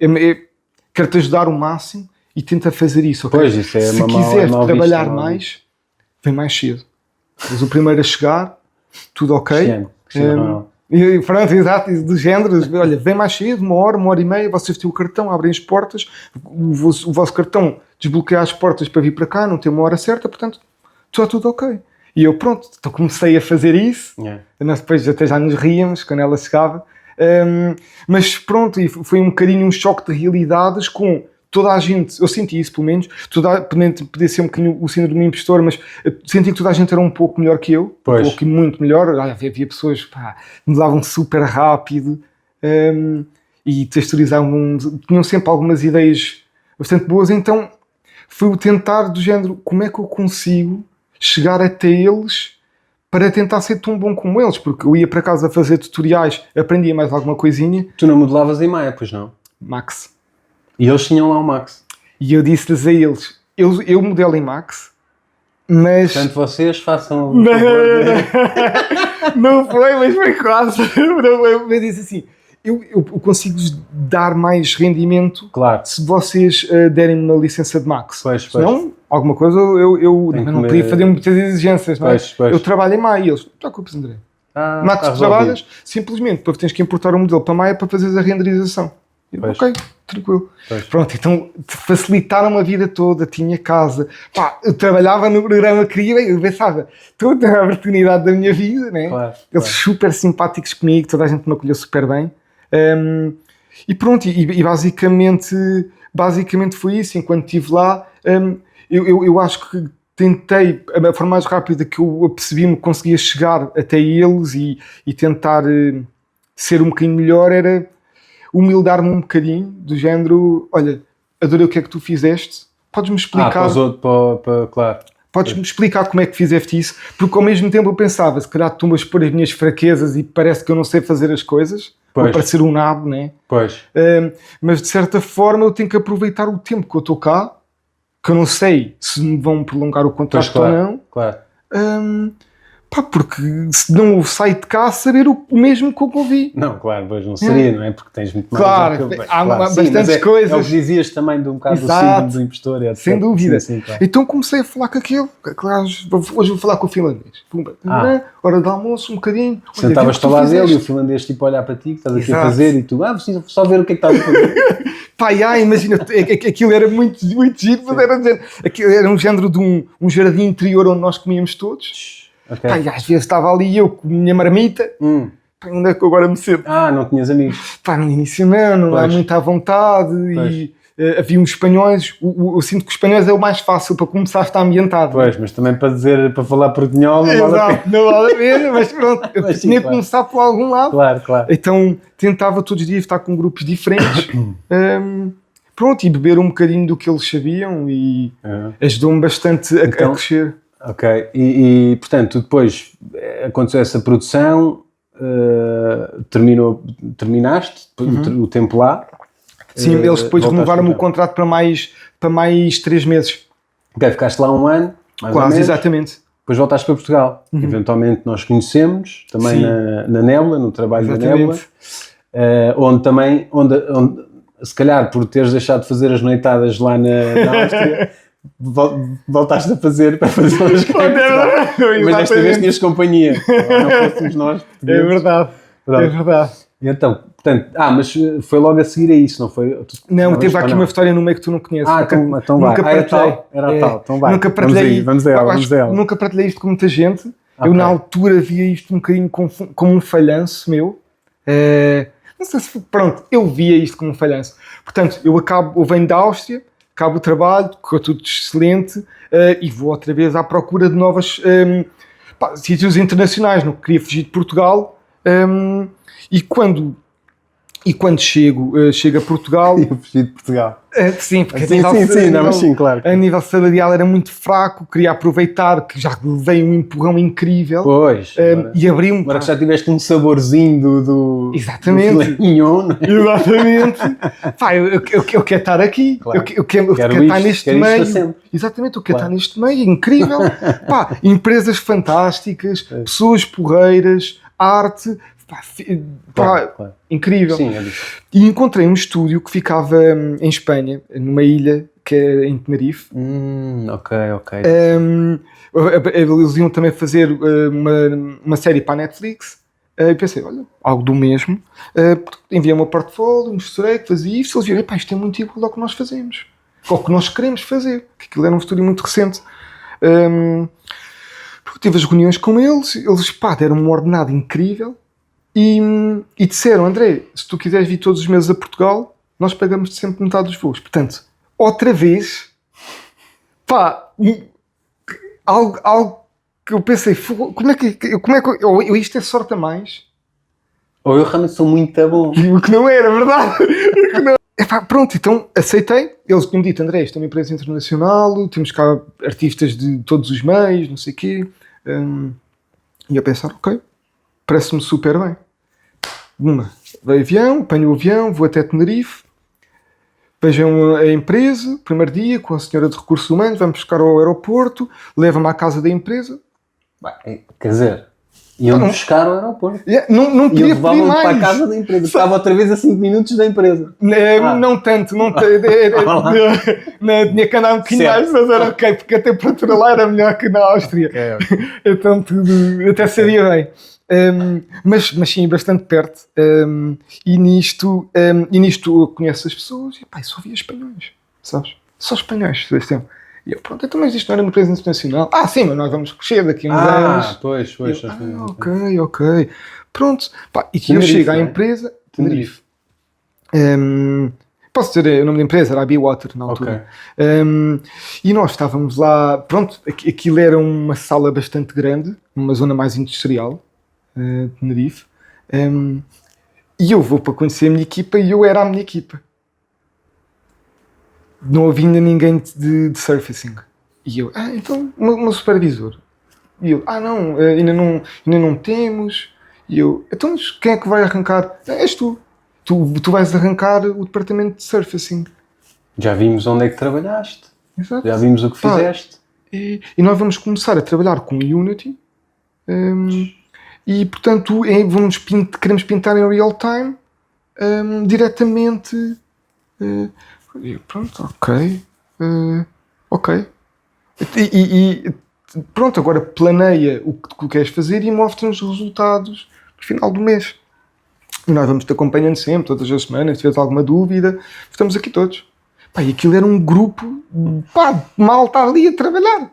eu quero-te ajudar o máximo e tenta fazer isso, ok? Pois, isso é se quiseres trabalhar mais, vem mais cedo. És o primeiro a chegar, tudo ok. E pronto, exato, do género, olha, vem mais cedo, uma hora e meia, vocês têm o cartão, abrem as portas, o vosso cartão desbloqueia as portas para vir para cá, não tem uma hora certa, portanto, está tudo ok. E eu, pronto, então comecei a fazer isso, nós depois até já nos ríamos quando ela chegava, mas pronto, e foi um bocadinho um choque de realidades com toda a gente, eu senti isso pelo menos, podia ser um bocadinho o síndrome do impostor, mas senti que toda a gente era um pouco melhor que eu, um pouco muito melhor, havia pessoas que mudavam super rápido e texturizavam, tinham sempre algumas ideias bastante boas, então foi o tentar do género, como é que eu consigo chegar até eles para tentar ser tão bom como eles, porque eu ia para casa fazer tutoriais, aprendia mais alguma coisinha. Tu não modelavas em Maya, pois não? Max. E eles tinham lá o Max. E eu disse-lhes a eles, eu modelo em Max, mas... Portanto, vocês façam... Não foi, mas foi quase. Eu disse assim, eu consigo-vos dar mais rendimento, claro, se vocês derem-me uma licença de Max. Pois. Senão, alguma coisa, eu não podia fazer muitas exigências, não é? Eu trabalho em Maia e eles, não te preocupes, André. Max, tu trabalhas, simplesmente, porque tens que importar um modelo para Maia para fazeres a renderização. Ok, tranquilo. Pronto, então facilitaram a vida toda, tinha casa, eu trabalhava no programa, eu pensava, toda a oportunidade da minha vida, né? Eles super simpáticos comigo, toda a gente me acolheu super bem. E pronto, e basicamente foi isso. Enquanto estive lá, eu acho que tentei, a forma mais rápida que eu percebi-me conseguia chegar até eles e tentar ser um bocadinho melhor era humildar-me um bocadinho, do género, olha, adorei o que é que tu fizeste, podes-me explicar... Para os outros, claro. Podes-me explicar como é que fizeste isso? Porque ao mesmo tempo eu pensava, se calhar tu me expor as minhas fraquezas e parece que eu não sei fazer as coisas, vou parecer um nabo, né? Mas de certa forma eu tenho que aproveitar o tempo que eu estou cá, que eu não sei se me vão prolongar o contrato ou não. Porque se não saio de cá a saber o mesmo que eu ouvi. Não, claro, pois não seria, não é? Porque tens muito mais... Há bastantes coisas. É o que dizias também de um bocado do síndrome do impostor, etc. Sem dúvida. Sim, claro. Então comecei a falar com aquele. Claro, hoje vou falar com o finlandês. Hora de almoço, um bocadinho. Sentavas-te ao lado dele e o finlandês tipo a olhar para ti, que estás aqui a fazer, e tu, preciso só ver o que é que estás a fazer. Imagina, aquilo era muito, muito giro, era um género de um jardim interior onde nós comíamos todos. Às vezes estava ali eu com a minha marmita. Onde é que eu agora me sento? Não tinhas amigos. No início não há muita vontade. E havia uns espanhóis. Eu sinto que os espanhóis é o mais fácil para começar a estar ambientado. Mas também para falar portunhol não vale a pena. Não vale a pena, mas pronto, eu tinha que começar por algum lado. Claro. Então tentava todos os dias estar com grupos diferentes. E beber um bocadinho do que eles sabiam e ajudou-me bastante a crescer. Ok, e portanto, depois aconteceu essa produção, terminaste o tempo lá? Sim, eles depois renovaram-me o contrato para mais 3 meses. Ok, ficaste lá um ano, mais quase, ou menos. Exatamente. Depois voltaste para Portugal. Eventualmente nós conhecemos, também na Nébula, no trabalho da Nébula, onde se calhar por teres deixado de fazer as noitadas lá na Áustria, voltaste a fazer para fazer umas coisas, mas desta vez tinhas companhia, não fôssemos nós. É verdade. E então, portanto, mas foi logo a seguir a isso, não foi? Não, teve aqui uma história no meio que tu não conheces. Então vai. Nunca partilhei. Era tal, então vai. Nunca partilhei. Vamos a ela. Nunca partilhei isto com muita gente. Eu na altura via isto um bocadinho como um falhanço meu. Não sei se, eu via isto como um falhanço. Portanto, eu venho da Áustria, acabo o trabalho, ficou tudo excelente, e vou outra vez à procura de novos sítios internacionais. Não queria fugir de Portugal, e quando chego a Portugal... Eu fugi de Portugal. Sim, porque claro. A nível salarial era muito fraco, queria aproveitar que já levei um empurrão incrível. Pois. E abri-me... Agora que já tiveste um saborzinho do Exatamente. Mignon, não é? Exatamente. Eu quero estar aqui. Claro. Eu quero estar neste meio. Exatamente, eu quero estar neste meio. Incrível. Empresas fantásticas, pessoas porreiras, arte... Claro. Incrível. Sim, E encontrei um estúdio que ficava em Espanha, numa ilha que é em Tenerife. Ok. Eles iam também fazer uma série para a Netflix. E pensei, olha, algo do mesmo. Enviei o meu portfólio, mostrei que fazia isso. Eles viram, isto é muito igual ao que nós fazemos, ao que nós queremos fazer, que aquilo era um estúdio muito recente. Tive as reuniões com eles deram-me um ordenado incrível. E disseram, André, se tu quiseres vir todos os meses a Portugal, nós pagamos-te sempre metade dos voos. Portanto, outra vez, algo que eu pensei, como é que isto é sorte a mais? Ou eu realmente sou muito bom. O que não era, verdade? Pronto, então aceitei. Eles tinham dito, André, isto é uma empresa internacional, temos cá artistas de todos os meios, não sei o quê. E eu pensar, ok, parece-me super bem. Apanho o avião, vou até Tenerife, vejam a empresa, primeiro dia, com a senhora de recursos humanos, vamos buscar ao aeroporto, leva-me à casa da empresa. Quer dizer, iam buscar ao aeroporto. Não podia pedir mais. Para a casa da empresa, estava outra vez a 5 minutos da empresa. Não tanto. Tinha que andar um bocadinho mais, mas era ok, porque a temperatura lá era melhor que na Áustria. Okay. Então tudo, até sabia bem. Mas sim, bastante perto. E nisto eu conheço as pessoas e só via espanhóis, sabes? Só espanhóis desse tempo. E eu, então, mas isto não era uma empresa internacional? Sim, mas nós vamos crescer daqui a uns anos. Pois. Ok. Pronto. E que eu chego à empresa... Tenerife. Posso dizer o nome da empresa? Era a Be-Water na altura. Okay. E nós estávamos lá... Pronto, aquilo era uma sala bastante grande, uma zona mais industrial, Tenerife. E eu vou para conhecer a minha equipa e eu era a minha equipa. Não havia ainda ninguém de surfacing. E eu, então, uma supervisor. E ele, não, ainda não temos. E eu, então, mas quem é que vai arrancar? És tu. Tu vais arrancar o departamento de surfacing. Já vimos onde é que trabalhaste. Exato. Já vimos o que fizeste. E nós vamos começar a trabalhar com Unity. E, portanto, queremos pintar em real time. Diretamente. E pronto, ok. Ok. E pronto, agora planeia o que tu queres fazer e mostra-nos os resultados no final do mês. E nós vamos te acompanhando sempre, todas as semanas, se tiveres alguma dúvida, estamos aqui todos. E aquilo era um grupo, malta ali a trabalhar.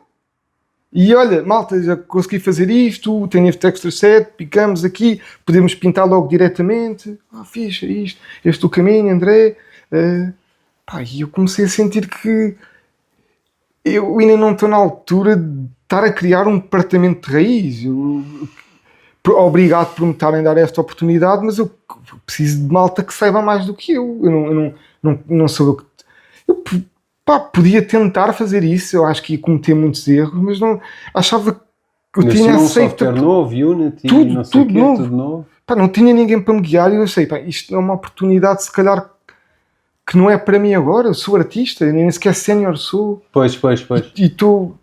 E olha, malta, já consegui fazer isto, tenho este extra set, picamos aqui, podemos pintar logo diretamente. Fixe, isto, este é o caminho, André. E eu comecei a sentir que eu ainda não estou na altura de estar a criar um departamento de raiz. Obrigado por me estarem a dar esta oportunidade, mas eu preciso de malta que saiba mais do que eu. Eu não sou eu que... Eu podia tentar fazer isso, eu acho que ia cometer muitos erros, mas não... Achava que eu tinha aceito... software novo, Unity, tudo novo. Não tinha ninguém para me guiar e eu achei, isto é uma oportunidade, se calhar, que não é para mim agora. Eu sou artista, nem sequer sénior sou. Pois. E estou...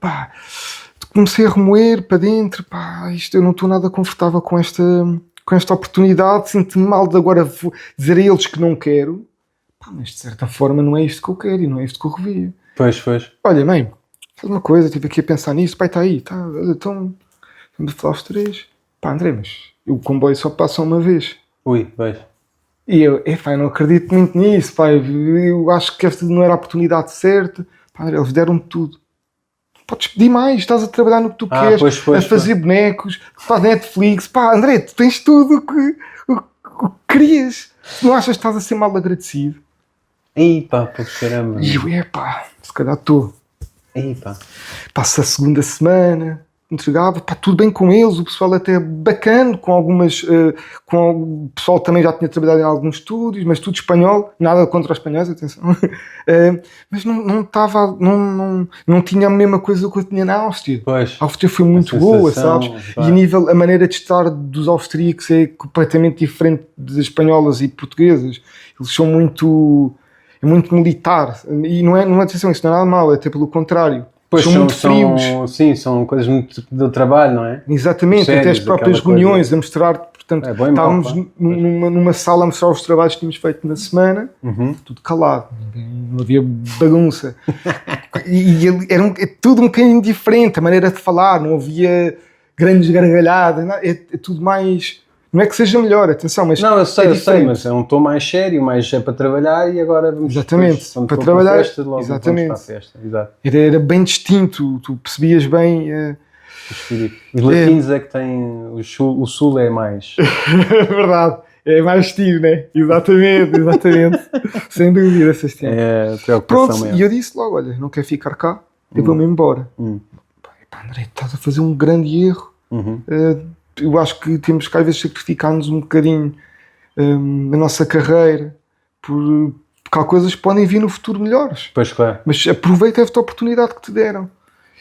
comecei a remoer para dentro, isto, eu não estou nada confortável com esta oportunidade, sinto-me mal de agora dizer a eles que não quero, mas de certa forma não é isto que eu quero e não é isto que eu revia. Pois. Olha, mãe, faz uma coisa, estive aqui a pensar nisso, pai, está aí, então, vamos falar os três. André, mas o comboio só passa uma vez. Ui, vejo. E eu, não acredito muito nisso, eu acho que esta não era a oportunidade certa. André, eles deram-me tudo. Podes pedir mais, estás a trabalhar no que tu queres, a fazer bonecos, para Netflix, André, tu tens tudo o que querias. Não achas que estás a ser mal agradecido? Caramba. E eu, se calhar estou. Passa a segunda semana, entregava, tudo bem com eles, o pessoal até bacana, com algumas, o pessoal também já tinha trabalhado em alguns estúdios, mas tudo espanhol, nada contra os espanhóis, atenção, mas não tinha a mesma coisa que eu tinha na Áustria. Pois, a Áustria foi muito boa, sabes? E a maneira de estar dos austríacos é completamente diferente das espanholas e portuguesas. Eles são muito militar, e não é atenção, isso não é nada mal, é até pelo contrário. Pois são muito frios. Sim, são coisas muito do trabalho, não é? Exatamente, sérios, até as próprias reuniões a mostrar, portanto, estávamos numa sala a mostrar os trabalhos que tínhamos feito na semana, tudo calado, não havia bagunça. e era tudo um bocadinho diferente, a maneira de falar, não havia grandes gargalhadas, é tudo mais... Não é que seja melhor, atenção, mas não, eu sei, mas é um tom mais sério, mais é para trabalhar e agora vamos... Exatamente, depois, para trabalhar, para a festa, logo exatamente. Para a festa. Exato. Era bem distinto, tu percebias bem... Os latinos é que têm... O sul é mais... Verdade, é mais estilo, né? Exatamente. Sem dúvida, Sebastião. É a preocupação mesmo. E eu disse logo, olha, não quero ficar cá, eu vou-me embora. André, estás a fazer um grande erro. Eu acho que temos que às vezes sacrificar-nos um bocadinho na nossa carreira, porque há coisas que podem vir no futuro melhores. Pois, claro. Mas aproveita esta oportunidade que te deram.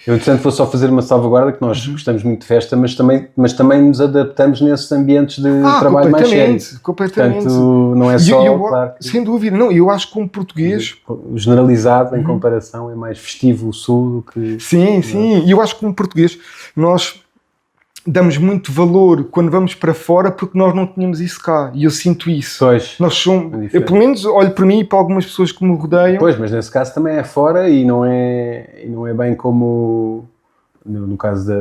Eu, entretanto, vou só fazer uma salvaguarda, que nós gostamos muito de festa, mas também nos adaptamos nesses ambientes de trabalho mais sério. Completamente. Portanto, não é só... claro, sem dúvida, não. Eu acho que como português... O generalizado, em comparação, é mais festivo o sul do que... Sim. E eu acho que como português, nós... damos muito valor quando vamos para fora porque nós não tínhamos isso cá, e eu sinto isso. Pois, nós somos, eu pelo menos olho para mim e para algumas pessoas que me rodeiam. Pois, mas nesse caso também é fora e não é bem como no caso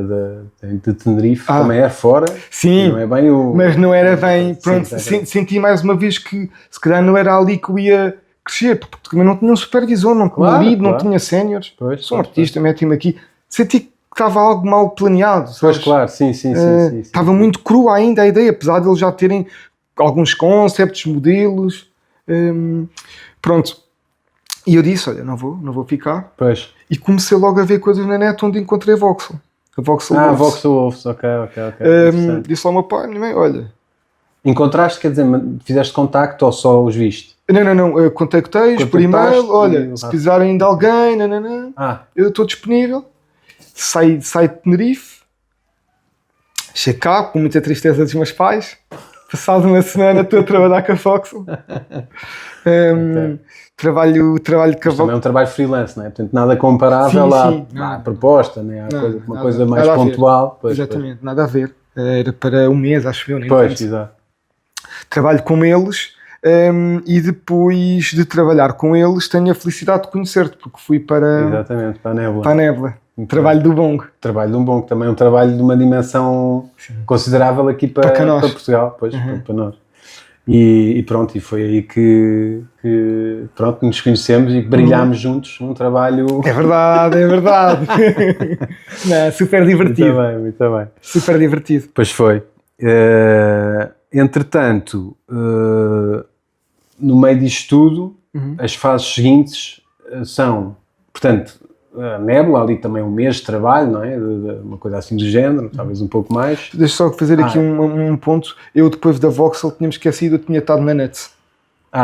de Tenerife, também é fora. Sim, não é bem mas não era bem, pronto, senti mais uma vez que se calhar não era ali que eu ia crescer, porque também não tinha um supervisor, não tinha lead, não tinha séniores. Sou um artista, mete-me aqui. Senti que estava algo mal planeado. Sabes? Pois, claro, sim. Estava muito crua ainda a ideia, apesar de eles já terem alguns conceptos, modelos. Pronto. E eu disse, olha, não vou ficar. Pois. E comecei logo a ver coisas na net onde encontrei a Voxel. A Voxel Wolves, ok. Disse lá ao meu pai, minha mãe, olha... Encontraste, quer dizer, fizeste contacto ou só os viste? Não, contactei-os por e-mail, olha, se precisarem de alguém, eu estou disponível. saí de Tenerife, cheguei cá com muita tristeza dos meus pais. Passado uma semana estou a trabalhar com a Foxel. Trabalho com a Voxel. Também é um trabalho freelance, não é? Portanto, nada comparável à proposta, né? Uma coisa mais pontual. Pois, exatamente, nada a ver. Era para um mês, acho eu. Nem pois, exato. Trabalho com eles e depois de trabalhar com eles tenho a felicidade de conhecer-te, porque fui para... Exatamente, para a Nébula. Para a Nébula. Trabalho do Bongo. Trabalho de um Bongo, também é um trabalho de uma dimensão considerável aqui para Portugal, pois, para nós. E pronto, e foi aí que pronto, nos conhecemos e brilhámos juntos num trabalho... É verdade. Não, super divertido. Muito bem. Super divertido. Pois foi. Entretanto, no meio disto tudo, as fases seguintes são, portanto... A Nébula, ali também um mês de trabalho, não é? Uma coisa assim do género, talvez um pouco mais. Deixa só fazer aqui um ponto. Eu, depois da Voxel, tinha-me esquecido, eu tinha estado na Nuts.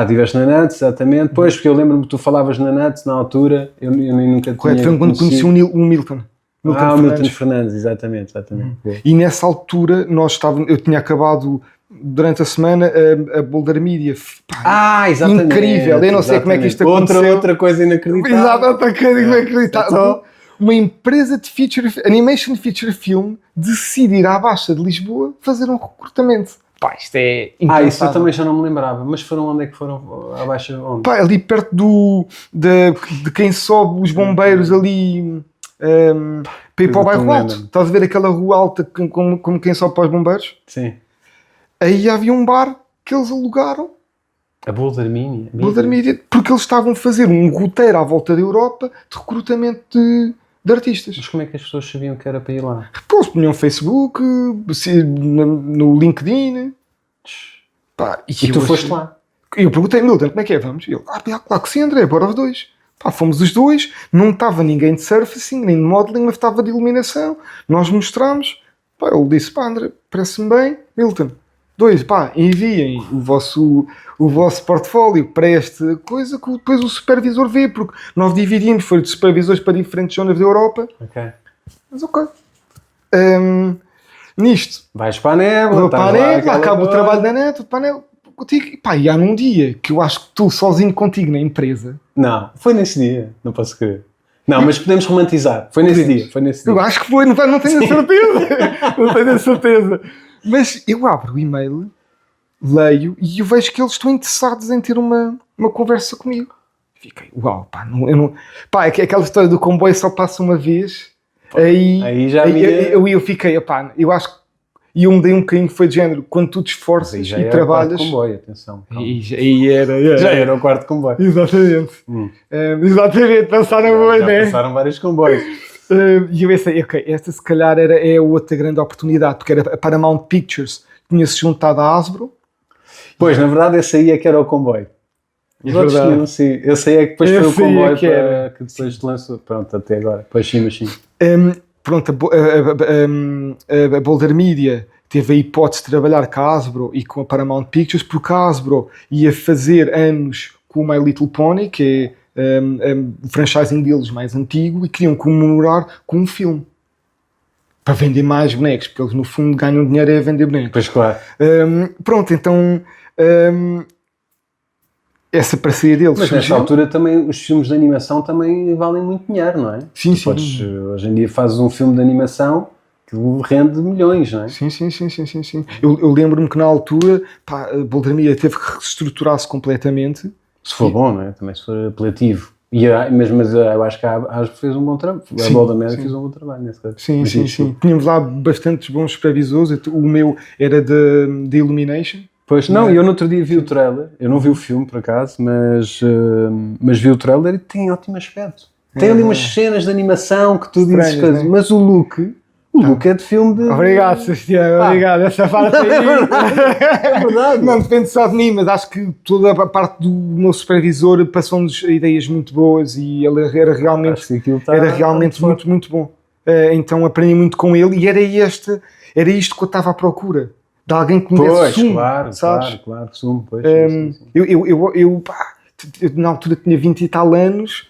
Estiveste na Nuts, exatamente. Pois, porque eu lembro-me que tu falavas na Nuts na altura, eu nem nunca tinha foi quando conheci o Milton. O Milton Fernandes, exatamente. E nessa altura, eu tinha acabado... Durante a semana, a Boulder Media. Exatamente. Incrível. Eu não sei como é que isto aconteceu. Outra coisa inacreditável. Exato, outra coisa inacreditável. Uma empresa de animation feature film decide ir à Baixa de Lisboa fazer um recrutamento. Isto é impensável. Isso eu também já não me lembrava. Mas onde é que foram à Baixa? Onde? Ali perto de quem sobe os bombeiros ali... para ir para o bairro alto. Estás a ver aquela rua alta como quem sobe para os bombeiros? Sim. Aí havia um bar que eles alugaram. A Boulder Media. Porque eles estavam a fazer um roteiro à volta da Europa de recrutamento de artistas. Mas como é que as pessoas sabiam que era para ir lá? Eles punham no Facebook, no LinkedIn. E tu foste lá? Eu perguntei, Milton, como é que é? Vamos? E ele, claro que sim, André, bora os dois. Fomos os dois, não estava ninguém de surfacing, nem de modeling, mas estava de iluminação. Nós mostramos. Ele disse, André, parece-me bem. Milton, enviem o vosso portfólio para esta coisa que depois o supervisor vê, porque nós dividimos, foi de supervisores para diferentes zonas da Europa. Mas nisto. Vais para a Nébula, acaba o trabalho da net, para a Nébula, contigo. E há num dia que eu acho que estou sozinho contigo na empresa. Não, foi nesse dia, não posso crer. Não, mas podemos romantizar. Foi nesse dia. Eu acho que foi, não tenho a certeza. Não tenho a certeza. Mas eu abro o e-mail, leio e eu vejo que eles estão interessados em ter uma conversa comigo. Fiquei, é aquela história do comboio só passa uma vez. Aí já eu fiquei, eu acho que eu mudei um bocadinho, foi de género, quando tu te esforças e trabalhas... Já era o quarto comboio, atenção. Já era o quarto comboio. Exatamente. Exatamente, passaram bem, né? Passaram vários comboios. E eu pensei, esta se calhar é outra grande oportunidade, porque era a Paramount Pictures, tinha-se juntado à Hasbro. Pois, na verdade, esse aí é que era o comboio. Os outros tinham, sim. Esse aí é que depois foi o comboio que depois te lançou. Pronto, até agora. Pois sim, mas sim. A Boulder Media teve a hipótese de trabalhar com a Hasbro e com a Paramount Pictures, porque a Hasbro ia fazer anos com o My Little Pony, que é o franchising deles mais antigo, e queriam comemorar com um filme para vender mais bonecos, porque eles no fundo ganham dinheiro a vender bonecos. Pois claro. Então essa parceria deles. Mas nesta altura também os filmes de animação também valem muito dinheiro, não é? Sim. Hoje em dia fazes um filme de animação que rende milhões, não é? Sim. Eu lembro-me que na altura a Boulder Media teve que reestruturar-se completamente. Se for bom, não é? Também se for apelativo. Mas eu acho que a Hasbro fez um bom trabalho. A Boulder Media fez um bom trabalho nesse caso. Sim. Tínhamos lá bastantes bons supervisores. O meu era de Illumination. Pois, não, eu no outro dia vi o trailer, eu não vi o filme por acaso, mas vi o trailer e tem ótimo aspecto. Tem ali umas cenas de animação que tu dizes coisas, mas o look é de filme de... Obrigado, Sebastião, obrigado, essa parte aí. É verdade. Não depende só de mim, mas acho que toda a parte do meu supervisor passou-nos ideias muito boas e ele era realmente muito bom. Então aprendi muito com ele e era isto que eu estava à procura. De alguém que me desse sumo, sabes? Claro, sumo, pois. Eu na altura tinha 20 e tal anos,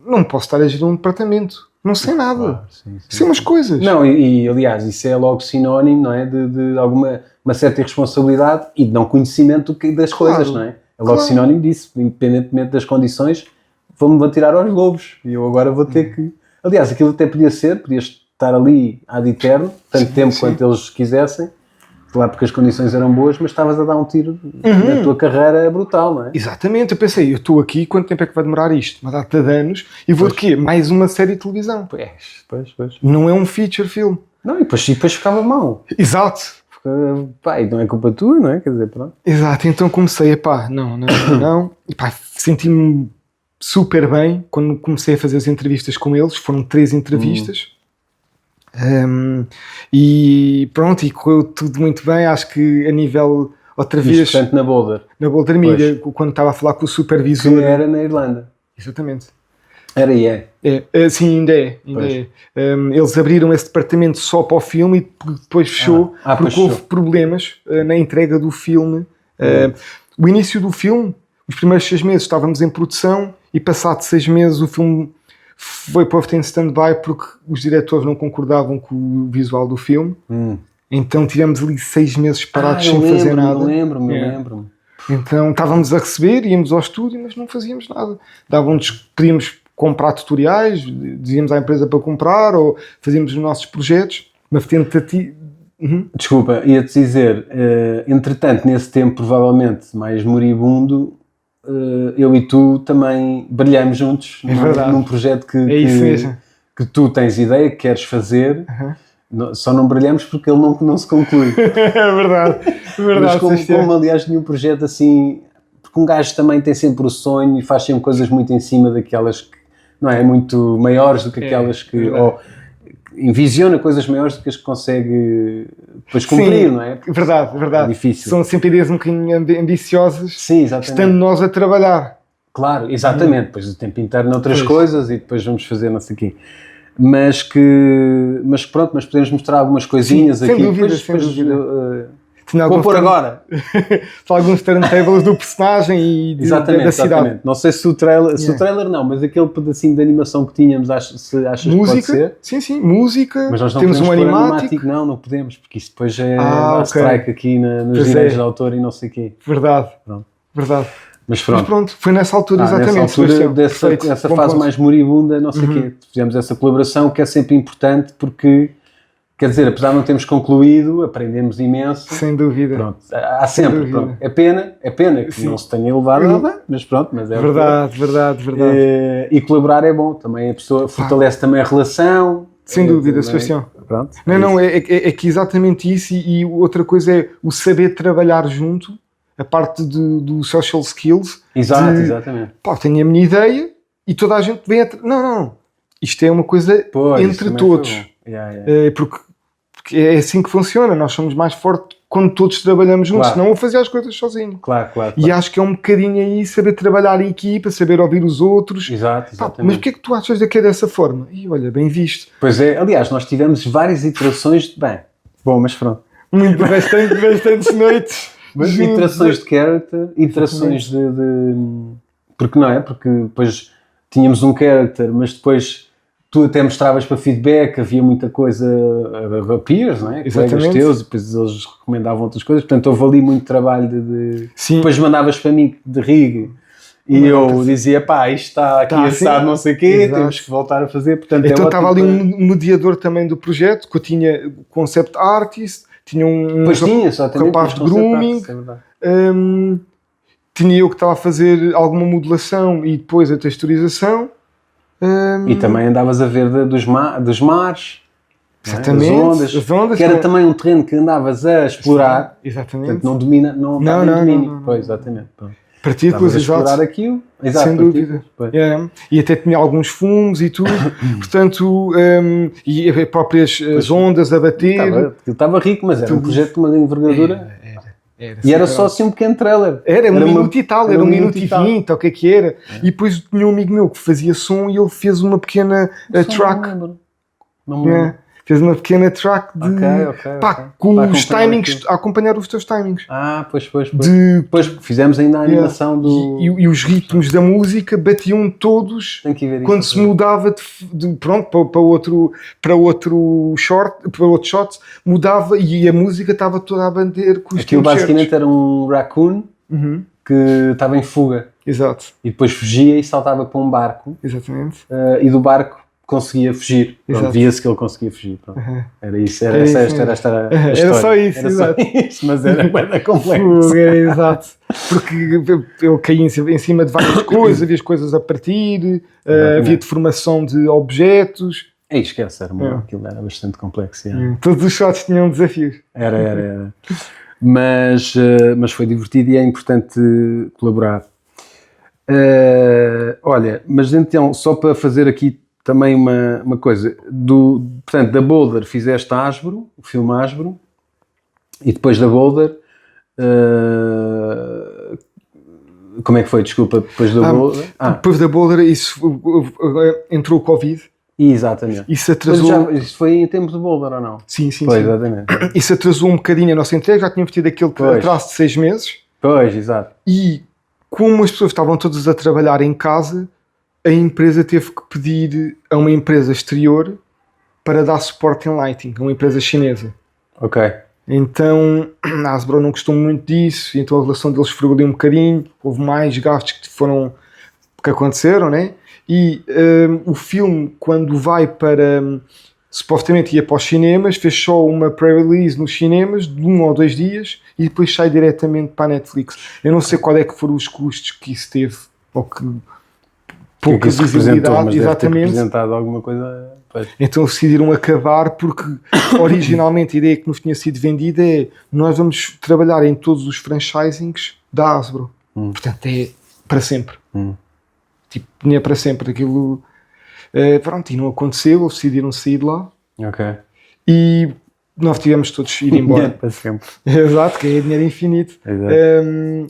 não posso estar a gerir um departamento. Não sei nada. Claro, sim, sei umas coisas. Não, e aliás, isso é logo sinónimo, não é? De alguma uma certa irresponsabilidade e de não conhecimento das coisas, não é? É logo sinónimo disso, independentemente das condições, vou-me tirar aos lobos e eu agora vou ter que... Aliás, aquilo até podias estar ali ad eterno, tanto tempo quanto eles quisessem, claro, porque as condições eram boas, mas estavas a dar um tiro na tua carreira brutal, não é? Exatamente, eu pensei, eu estou aqui, quanto tempo é que vai demorar isto? Uma data de anos, e vou de quê? Mais uma série de televisão. Pois. Não é um feature film. Não, e depois ficava mal. Exato. Pá, e não é culpa tua, não é? Quer dizer, pronto. Exato, então comecei, não. E pá, senti-me super bem quando comecei a fazer as entrevistas com eles, foram 3 entrevistas. E pronto, e correu tudo muito bem, acho que a nível, outra vez... Portanto, na Boulder Media, quando estava a falar com o supervisor... Que era na Irlanda. Exatamente. Era e é. Sim, ainda é. Eles abriram esse departamento só para o filme e depois fechou, porque houve problemas na entrega do filme. O início do filme, os primeiros 6 meses estávamos em produção e passado 6 meses o filme foi posto em stand-by porque os diretores não concordavam com o visual do filme. Então tivemos ali 6 meses parados sem fazer nada. Eu lembro-me. Então estávamos a receber, íamos ao estúdio, mas não fazíamos nada. Pedíamos comprar tutoriais, dizíamos à empresa para comprar ou fazíamos os nossos projetos, mas tentativa... Desculpa, ia-te dizer, entretanto, nesse tempo provavelmente mais moribundo, eu e tu também brilhamos juntos num projeto que tu tens ideia, que queres fazer, só não brilhamos porque ele não se conclui. É verdade. Mas como aliás nenhum projeto assim, porque um gajo também tem sempre o sonho e faz sempre coisas muito em cima daquelas que, não é, muito maiores do que aquelas que... Ou envisiona coisas maiores do que as que consegue depois cumprir, não é? Verdade. É difícil. São sempre ideias um bocadinho ambiciosas, sim, exatamente, estando nós a trabalhar. Claro, exatamente. Depois o tempo inteiro noutras coisas e depois vamos fazer não sei o quê. Mas pronto, mas podemos mostrar algumas coisinhas aqui. Sem dúvida. Vou pôr agora. Alguns turntables do personagem e da cidade. Exatamente. Não sei se o trailer não, mas aquele pedacinho de animação que tínhamos, achas música, que pode ser? Sim, música. Mas nós não temos podemos um animático. Não podemos, porque isso depois é strike aqui nos direitos de autor e não sei o quê. Verdade. Mas pronto, foi nessa altura exatamente. Nessa altura, dessa fase mais moribunda, não sei o quê. Fizemos essa colaboração que é sempre importante porque... Quer dizer, apesar de não termos concluído, aprendemos imenso. Sem dúvida. Pronto, há sempre. Pronto. É pena que não se tenha levado nada, mas pronto. Mas é verdade. E colaborar é bom. Também a pessoa fortalece também a relação. Sem dúvida, Sebastião. Pronto. É que exatamente isso e outra coisa é o saber trabalhar junto, a parte do social skills. Exatamente. Tenho a minha ideia e toda a gente vem Não. Isto é uma coisa entre todos. Porque é assim que funciona, nós somos mais fortes quando todos trabalhamos juntos, senão eu fazia as coisas sozinho. Claro. E acho que é um bocadinho aí saber trabalhar em equipa, saber ouvir os outros. Exatamente. Mas porquê é que tu achas que é dessa forma? E olha, bem visto. Pois é, aliás, nós tivemos várias iterações mas pronto. Bastantes noites. Mas iterações de character, iterações de... Porque não é? Porque depois tínhamos um character, mas depois... Tu até mostravas para feedback, havia muita coisa a peers, não é? Colegas teus, depois eles recomendavam outras coisas, portanto houve ali muito trabalho Sim. Depois mandavas para mim de rig e eu dizia, isto está aqui assado, não sei o quê, temos que voltar a fazer, portanto então estava ali um mediador também do projeto, que eu tinha o concept artist, tinha um rapaz de grooming, tinha eu que estava a fazer alguma modelação e depois a texturização. E também andavas a ver dos mares, exatamente, as ondas, que era também um terreno que andavas a explorar. Exatamente. Portanto, não domina, não domínio. Pois, exatamente. Partículas, a explorar aquilo, sem dúvida. E até tinha alguns fumos e tudo, portanto, e as próprias ondas a bater. Estava rico, mas era um projeto de uma envergadura. Era só assim um pequeno trailer. Era um minuto e tal, era 1 minuto e 20, ou o que é que era. E depois tinha um amigo meu que fazia som e ele fez uma pequena track. Não me lembro. Fez uma pequena track de... com os timings, a acompanhar os teus timings. Pois. Depois fizemos ainda a animação do... E os ritmos da música batiam todos quando se mudava para outro shot, mudava e a música estava toda a bater com os Aquilo basicamente era um raccoon que estava em fuga. Exato. E depois fugia e saltava para um barco. Exatamente. E do barco conseguia fugir. Via-se que ele conseguia fugir. Era isso. Era esta a história. Era só isso, exato. Mas era bem complexo. Exato. Porque eu caí em cima de várias coisas, havia as coisas a partir, havia deformação de objetos. Esquece, aquilo era bastante complexo. Todos os shots tinham desafios. Era. Mas foi divertido e é importante colaborar. Olha, mas então, só para fazer aqui também uma coisa, portanto, da Boulder fizeste a Hasbro, o filme Hasbro, e depois da Boulder, como é que foi? Desculpa, depois da Boulder? Depois da Boulder, isso entrou o Covid. Exatamente. Isso atrasou... Isso foi em tempos de Boulder ou não? Sim. Exatamente. Isso atrasou um bocadinho a nossa entrega, já tínhamos tido aquele atraso de 6 meses. Pois, exato. E como as pessoas estavam todas a trabalhar em casa, a empresa teve que pedir a uma empresa exterior para dar suporte em lighting, a uma empresa chinesa. Ok. Então a Hasbro não gostou muito disso, então a relação deles esfregou um bocadinho, houve mais gastos que aconteceram, né? E o filme, quando vai para... supostamente ia para os cinemas, fez só uma pre-release nos cinemas de 1 ou 2 dias e depois sai diretamente para a Netflix. Eu não sei qual é que foram os custos que isso teve, ou que pouca visibilidade, mas exatamente. Deve ter representado alguma coisa. Pois. Então decidiram acabar porque originalmente a ideia que nos tinha sido vendida é: nós vamos trabalhar em todos os franchisings da Hasbro. Portanto, é para sempre. Tipo, tinha para sempre aquilo. Pronto, e não aconteceu, eles decidiram sair de lá. Ok. E nós tivemos todos ir embora. Para sempre. Exato, que é dinheiro infinito.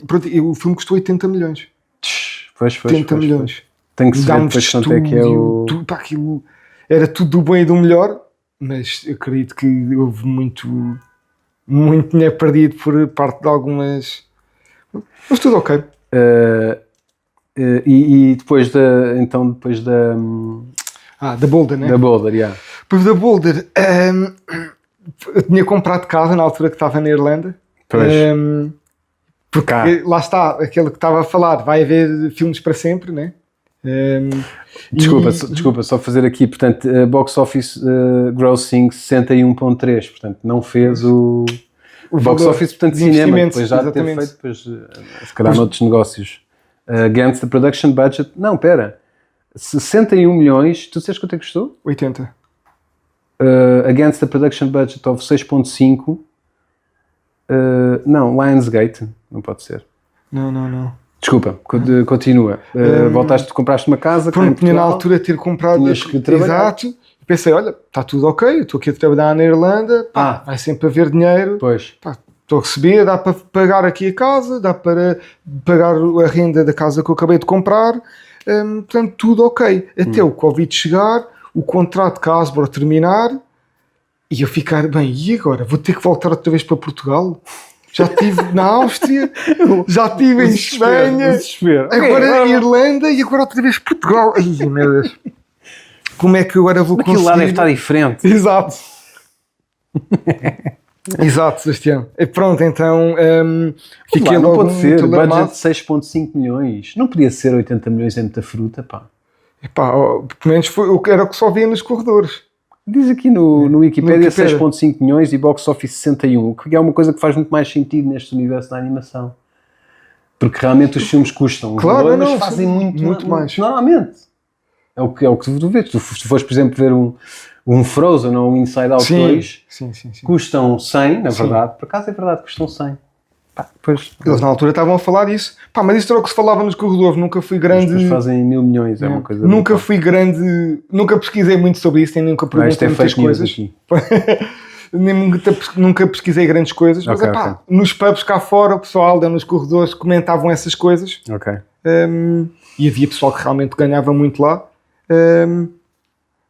Pronto, o filme custou 80 milhões. Pois, 80 milhões. Tem que se ver depois quanto é que é o... Aquilo era tudo do bem e do melhor, mas eu acredito que houve muito dinheiro perdido por parte de algumas... Mas tudo ok. E depois da Boulder, né? Da Boulder, yeah. Depois da Boulder, eu tinha comprado casa na altura que estava na Irlanda. Pois. Porque lá está, aquele que estava a falar, vai haver filmes para sempre, né? Desculpa, só fazer aqui, portanto, box office grossing 61.3, portanto, não fez o box office, portanto, cinema, depois já ter feito, depois, se calhar noutros negócios. Against the production budget, não, pera, 61 milhões, tu disseste quanto é que custou? 80. Against the production budget of 6.5, não, Lionsgate, não pode ser. Não. Desculpa, continua. Compraste uma casa. Pronto, tinha na altura ter comprado. Tinhas que trabalhar. Exato. E pensei, olha, está tudo ok, estou aqui a trabalhar na Irlanda, vai sempre haver dinheiro. Pois. Estou a receber, dá para pagar aqui a casa, dá para pagar a renda da casa que eu acabei de comprar. Portanto, tudo ok. Até o Covid chegar, o contrato com a Hasbro terminar e eu ficar, bem, e agora? Vou ter que voltar outra vez para Portugal? Já estive na Áustria, já estive em Espanha, agora Irlanda e agora outra vez Portugal. Ai, meu Deus. Como é que agora vou conseguir? Aquilo lá deve estar diferente. Exato. Exato, Sebastião. E pronto, então fiquei não logo pode ser, muito budget alarmado. de 6.5 milhões. Não podia ser 80 milhões em muita fruta, pá. Pelo menos era o que só via nos corredores. Diz aqui no Wikipedia 6.5 milhões e box office 61, que é uma coisa que faz muito mais sentido neste universo da animação. Porque realmente os filmes custam. Claro, mas fazem muito mais. Normalmente. É o que tu vês. Se tu fores, por exemplo, ver um Frozen ou um Inside Out 2, custam 100, na verdade. Por acaso é verdade, custam 100. Pois, eles na altura estavam a falar disso. Mas isso era o que se falava nos corredores. Nunca fui grande. Mas fazem 1.000 milhões, é uma coisa. Nunca fui grande. Nunca pesquisei muito sobre isso, nem nunca perguntei muitas coisas. Nunca pesquisei grandes coisas. Mas nos pubs cá fora, o pessoal nos corredores comentavam essas coisas. E havia pessoal que realmente ganhava muito lá.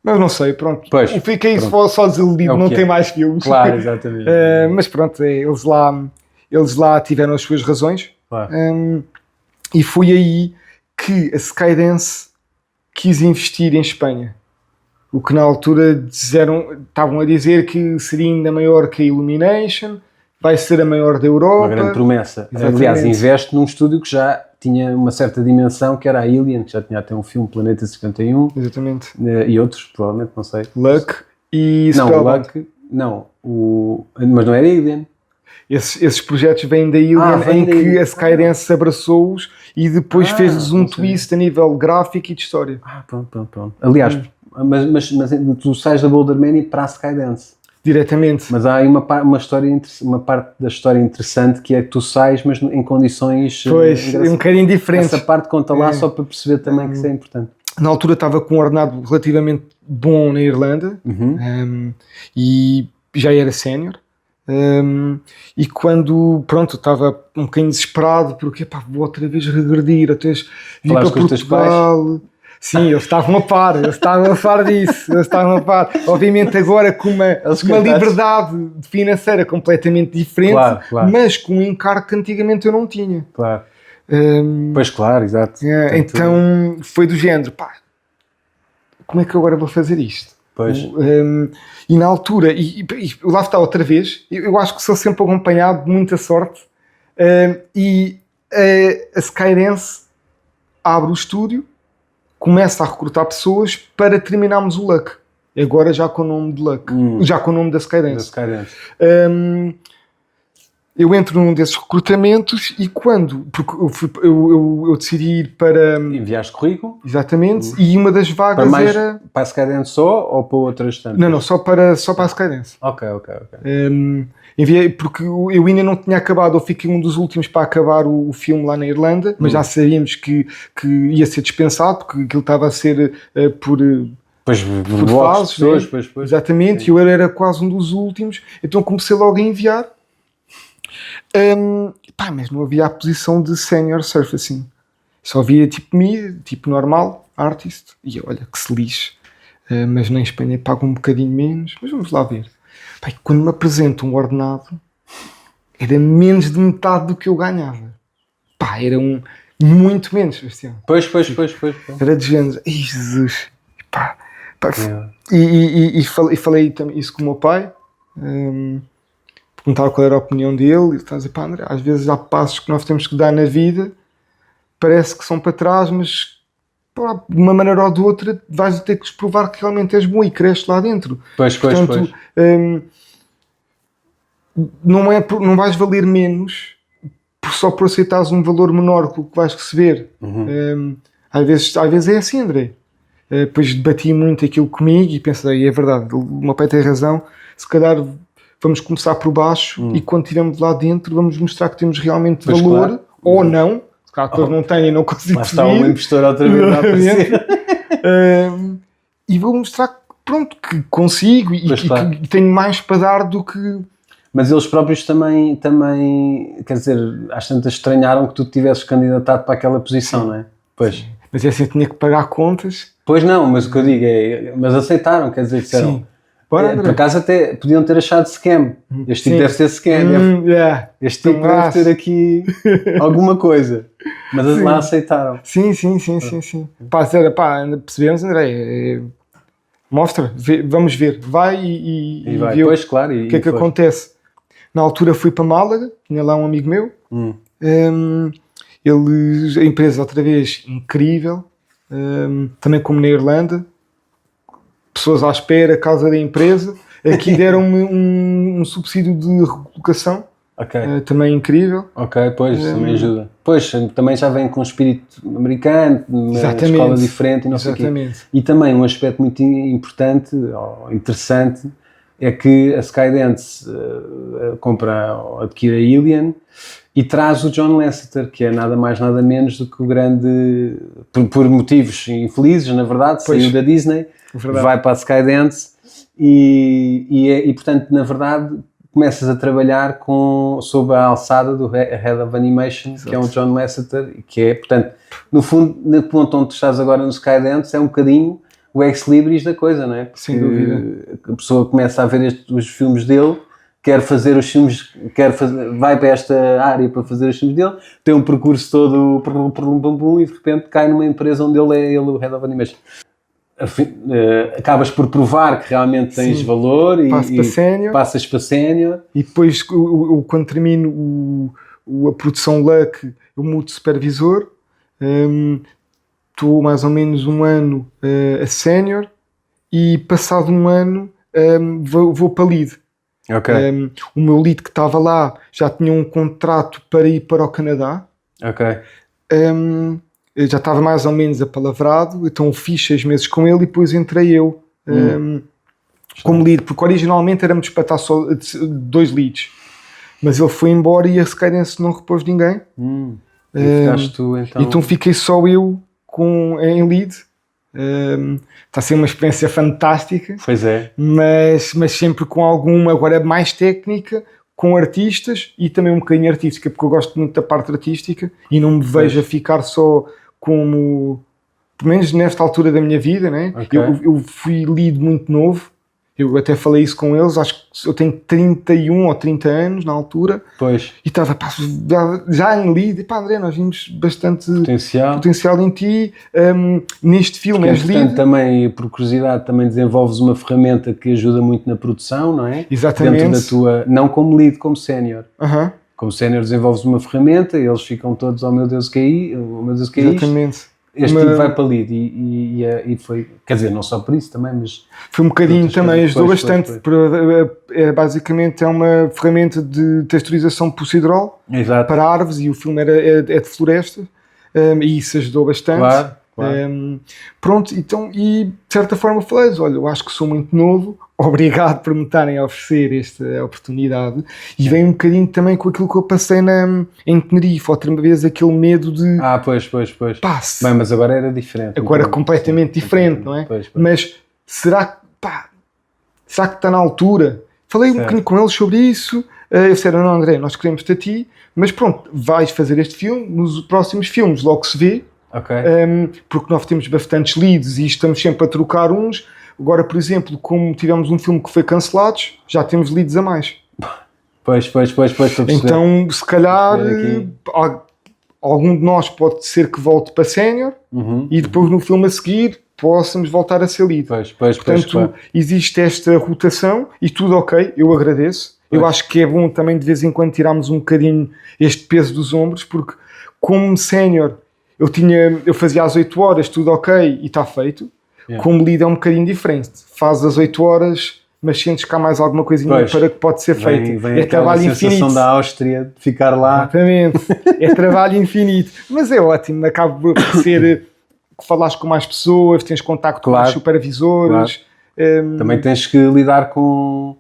Mas não sei, pronto. Pois, fiquei só desiludido, não tem mais filmes. Claro, exatamente. Mas pronto, eles lá tiveram as suas razões. Claro. E foi aí que a Skydance quis investir em Espanha. O que na altura estavam a dizer que seria ainda maior que a Illumination, vai ser a maior da Europa. Uma grande promessa. Exatamente. Aliás, investe num estúdio que já tinha uma certa dimensão, que era a Alien, que já tinha até um filme, Planeta 51. Exatamente. E outros, provavelmente, não sei. Luck e Spellbound. Mas não era Alien. Esses projetos vêm da Alien, que a Skydance abraçou-os e depois fez-lhes um twist a nível gráfico e de história. Pronto. Aliás, mas tu sais da Boulder Mania para a Skydance. Diretamente. Mas há aí uma parte da história interessante, que é que tu sais, mas em condições... Pois, um bocadinho diferente. Essa parte conta lá só para perceber também que isso é importante. Na altura estava com um ordenado relativamente bom na Irlanda, e já era sénior. E quando, estava um bocadinho desesperado, porque vou outra vez regredir, até vir para Portugal. Sim, eles estavam a par disso, Obviamente agora com uma liberdade financeira completamente diferente, claro. Mas com um encargo que antigamente eu não tinha. Claro. Pois claro, exato. Então foi do género, como é que eu agora vou fazer isto? Pois. E na altura, e lá está outra vez, eu acho que sou sempre acompanhado de muita sorte, e a Skydance abre o estúdio, começa a recrutar pessoas para terminarmos o Luck. Agora já com o nome de Luck. Já com o nome da Skydance. Eu entro num desses recrutamentos e porque eu decidi ir para... Enviaste currículo? Exatamente. E uma das vagas era... Para a Skydance só ou para outras tantas? Não, só para a Skydance. Ok. Enviei porque eu ainda não tinha acabado, eu fiquei um dos últimos para acabar o filme lá na Irlanda, mas já sabíamos que ia ser dispensado, porque aquilo estava a ser por fases. Pois. Exatamente, e eu era quase um dos últimos, então comecei logo a enviar. Mas não havia a posição de Senior Surfacing. Só havia tipo normal, artist, e olha que se lixe. Mas na Espanha pagam um bocadinho menos, mas vamos lá ver. Quando me apresentam um ordenado, era menos de metade do que eu ganhava. Era muito menos, Sebastião. Pois. Era de género, Jesus. E falei também isso com o meu pai, perguntava qual era a opinião dele, e está a dizer, André, às vezes há passos que nós temos que dar na vida, parece que são para trás, mas de uma maneira ou de outra vais ter que lhes provar que realmente és bom e cresces lá dentro. Portanto, não vais valer menos só por aceitares um valor menor que o que vais receber. Às vezes é assim, André. Depois debati muito aquilo comigo e pensei, é verdade, o meu pai tem razão, se calhar vamos começar por baixo e quando estivermos lá dentro vamos mostrar que temos realmente valor, claro. Ou não, se calhar que não têm e não consigo subir. Lá está um impostor outra vez a aparecer. E vou mostrar que consigo e que tenho mais para dar do que... Mas eles próprios também, quer dizer, às tantas estranharam que tu tivesses candidatado para aquela posição, Sim. Não é? Pois. Sim. Mas é assim, eu tinha que pagar contas. Pois não, mas o que eu digo é... Mas aceitaram, quer dizer, disseram... Sim. Por acaso até podiam ter achado scam. Este tipo deve ser scam. Este tipo deve ter aqui alguma coisa. Mas lá aceitaram. Sim. Percebemos, André. Mostra, vamos ver. Vai e vai. Vê pois, claro. O que é que acontece. Na altura fui para Málaga, tinha lá um amigo meu. A empresa outra vez incrível. Também como na Irlanda. Pessoas à espera, casa da empresa. Aqui deram-me um subsídio de recolocação. Também incrível. Pois, também ajuda. Pois, também já vem com um espírito americano, uma escola diferente e não sei o quê. E também um aspecto muito importante, ou interessante, é que a Skydance adquire a Alien e traz o John Lasseter, que é nada mais nada menos do que o grande, por motivos infelizes, na verdade, saiu da Disney, vai para a Skydance e portanto, na verdade, começas a trabalhar sob a alçada do Head of Animation, Exato. Que é o John Lasseter, que é, portanto, no fundo, no ponto onde tu estás agora no Skydance, é um bocadinho o ex-libris da coisa, não é? Porque sem dúvida. A pessoa começa a ver os filmes dele, quer fazer os filmes, vai para esta área para fazer os filmes dele, tem um percurso todo e de repente cai numa empresa onde ele é o Head of Animation. Acabas por provar que realmente tens valor e passas para sénior. E depois, quando termino a produção Luck, eu mudo de supervisor, estou mais ou menos um ano a sénior e passado um ano vou para lead. Okay. O meu lead que estava lá já tinha um contrato para ir para o Canadá. Já estava mais ou menos apalavrado, então fiz 6 meses com ele e depois entrei eu como lead, porque originalmente éramos para estar só 2 leads, mas ele foi embora e a Skydance não repôs ninguém. Tu, então fiquei só eu em lead. Está a ser uma experiência fantástica. Pois é. Mas sempre com alguma, agora mais técnica, com artistas e também um bocadinho artística, porque eu gosto muito da parte artística e não me vejo a ficar só como, pelo menos nesta altura da minha vida, né? Eu fui lead muito novo, eu até falei isso com eles, acho que eu tenho 31 ou 30 anos na altura. Pois. E estava já em lead, e André, nós vimos bastante potencial em ti, neste filme és lead. Também, por curiosidade, também desenvolves uma ferramenta que ajuda muito na produção, não é? Exatamente. Dentro da tua, não como lead, como sénior. Como sénior desenvolves uma ferramenta e eles ficam todos, oh meu Deus, o que é Exatamente. Isto? Este tipo vai para lead e foi, quer dizer, não só por isso também, mas... Foi um bocadinho também, ajudou bastante. Basicamente é uma ferramenta de texturização procedural para árvores e o filme é de floresta e isso ajudou bastante. Claro. Pronto, então, e de certa forma falei, olha, eu acho que sou muito novo, obrigado por me estarem a oferecer esta oportunidade e vem um bocadinho também com aquilo que eu passei em Tenerife, outra vez aquele medo de... Pois. Passe. Bem, mas agora era diferente. Agora então, completamente diferente, não é? Pois. Mas será que está na altura? Falei um bocadinho com eles sobre isso, eles disseram, não André, nós queremos-te a ti, mas pronto, vais fazer este filme, nos próximos filmes logo se vê. Porque nós temos bastantes leads e estamos sempre a trocar uns. Agora, por exemplo, como tivemos um filme que foi cancelado, já temos leads a mais. Pois. Então, se calhar, algum de nós pode ser que volte para sénior e depois no filme a seguir possamos voltar a ser lead. Portanto, existe esta rotação e tudo ok, eu agradeço. Eu acho que é bom também de vez em quando tirarmos um bocadinho este peso dos ombros, porque como sénior eu fazia às 8 horas, tudo ok e está feito. Como lead é um bocadinho diferente. Faz às 8 horas, mas sentes que há mais alguma coisinha para que pode ser feito. É trabalho infinito. A sensação da Áustria de ficar lá. Exatamente. É trabalho infinito. Mas é ótimo. Acaba por ser que falas com mais pessoas, tens contacto com os supervisores. Também tens que lidar com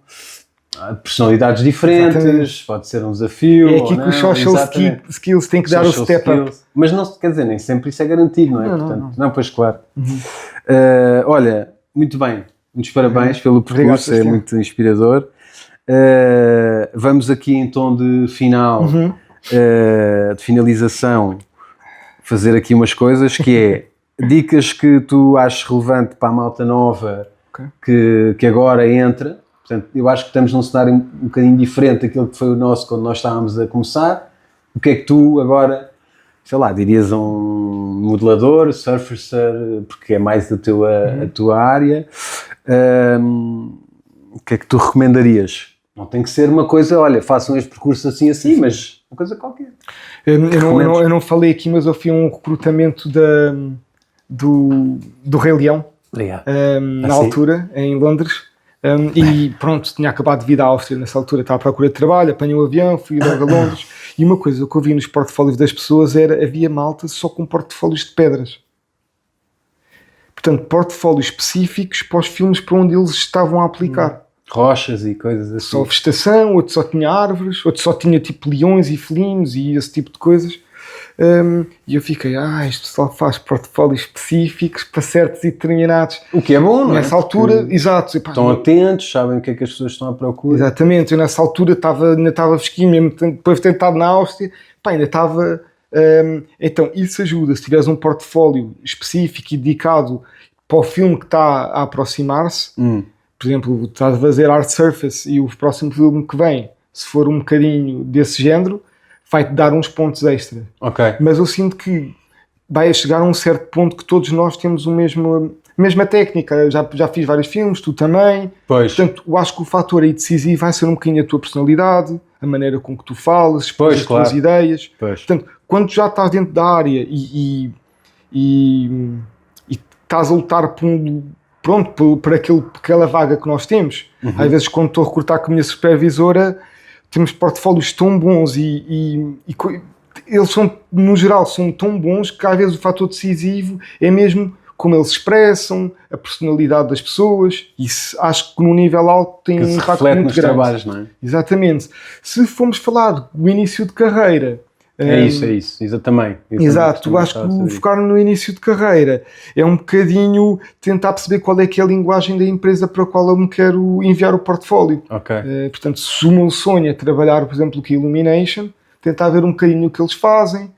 personalidades diferentes, pode ser um desafio. É aqui que os social skills têm que dar o step up. Mas não, quer dizer, nem sempre isso é garantido, não é? Portanto, não, pois claro. Olha, muito bem, muitos parabéns pelo percurso, é muito inspirador. Vamos aqui em tom de final, de finalização, fazer aqui umas coisas, que é dicas que tu achas relevante para a malta nova que agora entra. Portanto, eu acho que estamos num cenário um bocadinho diferente daquilo que foi o nosso quando nós estávamos a começar. O que é que tu agora, sei lá, dirias a um modelador, surfer, porque é mais a tua área, o que é que tu recomendarias? Não tem que ser uma coisa, olha, façam este percurso assim, mas uma coisa qualquer. Eu não falei aqui, mas eu fui a um recrutamento do Rei Leão, na altura, em Londres. E pronto, tinha acabado de vir à Áustria nessa altura, estava à procura de trabalho, apanhei um avião, fui logo a Londres e uma coisa que eu vi nos portfólios das pessoas havia malta só com portfólios de pedras. Portanto, portfólios específicos para os filmes para onde eles estavam a aplicar. Rochas e coisas assim. Só vegetação, outro só tinha árvores, outro só tinha tipo leões e felinos e esse tipo de coisas. E eu fiquei, este pessoal faz portfólios específicos para certos e determinados. O que é bom, não é? Nessa altura, exato. Estão atentos, sabem o que é que as pessoas estão à procura. Exatamente, eu nessa altura ainda estava fresquinho, mesmo depois de ter estado na Áustria, ainda estava... então, isso ajuda, se tiveres um portfólio específico e dedicado para o filme que está a aproximar-se. Por exemplo, estás a fazer Art Surface e o próximo filme que vem, se for um bocadinho desse género, vai-te dar uns pontos extra. Mas eu sinto que vai chegar a um certo ponto que todos nós temos a mesma técnica. Já fiz vários filmes, tu também. Portanto, eu acho que o fator aí decisivo vai ser um bocadinho a tua personalidade, a maneira com que tu falas, as tuas ideias. Portanto, quando já estás dentro da área e estás a lutar por aquela vaga que nós temos, às vezes quando estou a recrutar com a minha supervisora, temos portfólios tão bons e eles são, no geral, são tão bons que às vezes o fator decisivo é mesmo como eles expressam, a personalidade das pessoas. Isso acho que no nível alto tem um impacto muito nos grande. Trabalhos, não é? Exatamente. Se formos falar do início de carreira... É isso, exatamente. Exato, eu acho que focar no início de carreira é um bocadinho tentar perceber qual é que é a linguagem da empresa para a qual eu me quero enviar o portfólio. Portanto, se o meu sonho é trabalhar, por exemplo, com a Illumination, tentar ver um bocadinho o que eles fazem,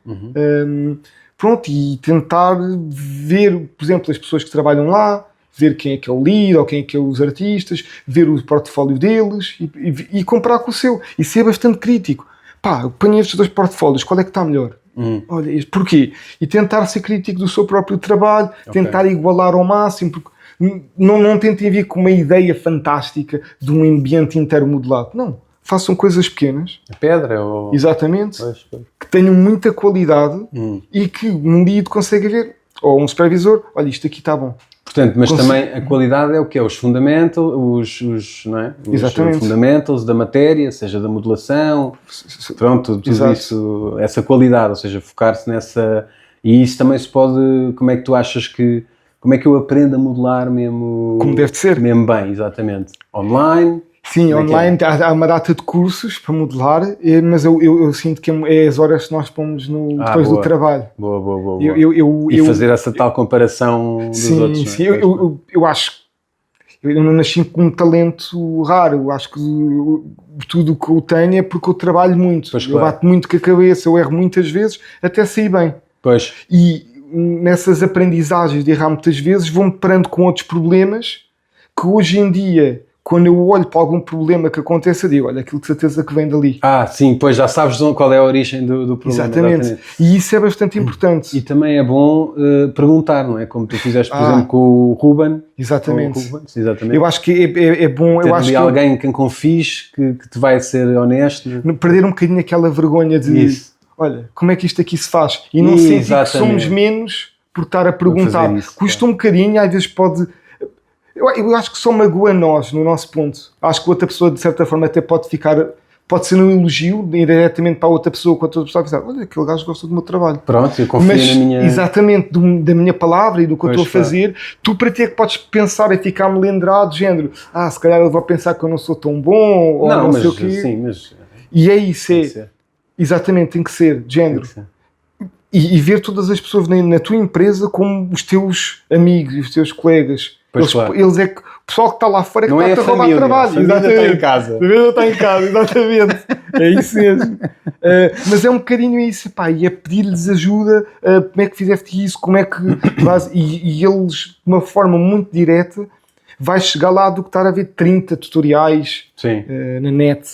e tentar ver, por exemplo, as pessoas que trabalham lá, ver quem é que é o lead, ou quem é que é os artistas, ver o portfólio deles e comparar com o seu. E ser bastante crítico. Ponho estes 2 portfólios, qual é que está melhor? Olha, porquê? E tentar ser crítico do seu próprio trabalho, tentar igualar ao máximo, porque não tentem vir com uma ideia fantástica de um ambiente inteiro modelado. Não. Façam coisas pequenas. A pedra ou... Exatamente. Que tenham muita qualidade e que um lead consiga ver, ou um supervisor, olha, isto aqui está bom. Portanto, mas também a qualidade é o que é? Os fundamentals, não é? Os fundamentals da matéria, seja da modelação, tudo isso, essa qualidade, ou seja, focar-se nessa... E isso também se pode... Como é que tu achas que... Como é que eu aprendo a modelar mesmo... Como deve de ser. Mesmo bem, exatamente. Online... Sim, online há uma data de cursos para modelar, mas eu sinto que é as horas que nós pomos depois do trabalho. Boa. E fazer essa tal comparação dos outros. Sim, eu acho que eu não nasci com um talento raro. Eu acho que tudo o que eu tenho é porque eu trabalho muito. Eu bato muito com a cabeça, eu erro muitas vezes até sair bem. E nessas aprendizagens de errar muitas vezes vou-me deparando com outros problemas que hoje em dia... Quando eu olho para algum problema que aconteça, eu digo, olha, aquilo de certeza que vem dali. Sim, pois já sabes qual é a origem do problema. Exatamente. E isso é bastante importante. E também é bom perguntar, não é? Como tu fizeste, por exemplo, com o Ruben. Exatamente. Eu acho que é bom... Ter ali alguém em quem confies, que te vai ser honesto. Perder um bocadinho aquela vergonha de... Isso. Olha, como é que isto aqui se faz? E não sentir que somos menos por estar a perguntar. Custa um bocadinho, às vezes pode... Eu acho que só magoa nós, no nosso ponto. Acho que outra pessoa, de certa forma, até pode ser um elogio diretamente para a outra pessoa, com a outra pessoa pensar, olha, aquele gajo gosta do meu trabalho. Pronto, eu confio na minha... Exatamente, da minha palavra e do que eu estou a fazer. Tu, para ti, é que podes pensar e ficar melindrado, género, se calhar ele vai pensar que eu não sou tão bom, ou não sei o quê. Sim, mas... E é isso, exatamente, tem que ser, género. E ver todas as pessoas na tua empresa como os teus amigos e os teus colegas. Eles é que, o pessoal que está lá fora é que não está a roubar trabalho. A família está em casa. A família está em casa, exatamente. É isso mesmo. Mas é um bocadinho isso, e é pedir-lhes ajuda, como é que fizeste isso, como é que e eles, de uma forma muito direta, vais chegar lá do que estar a ver 30 tutoriais na net.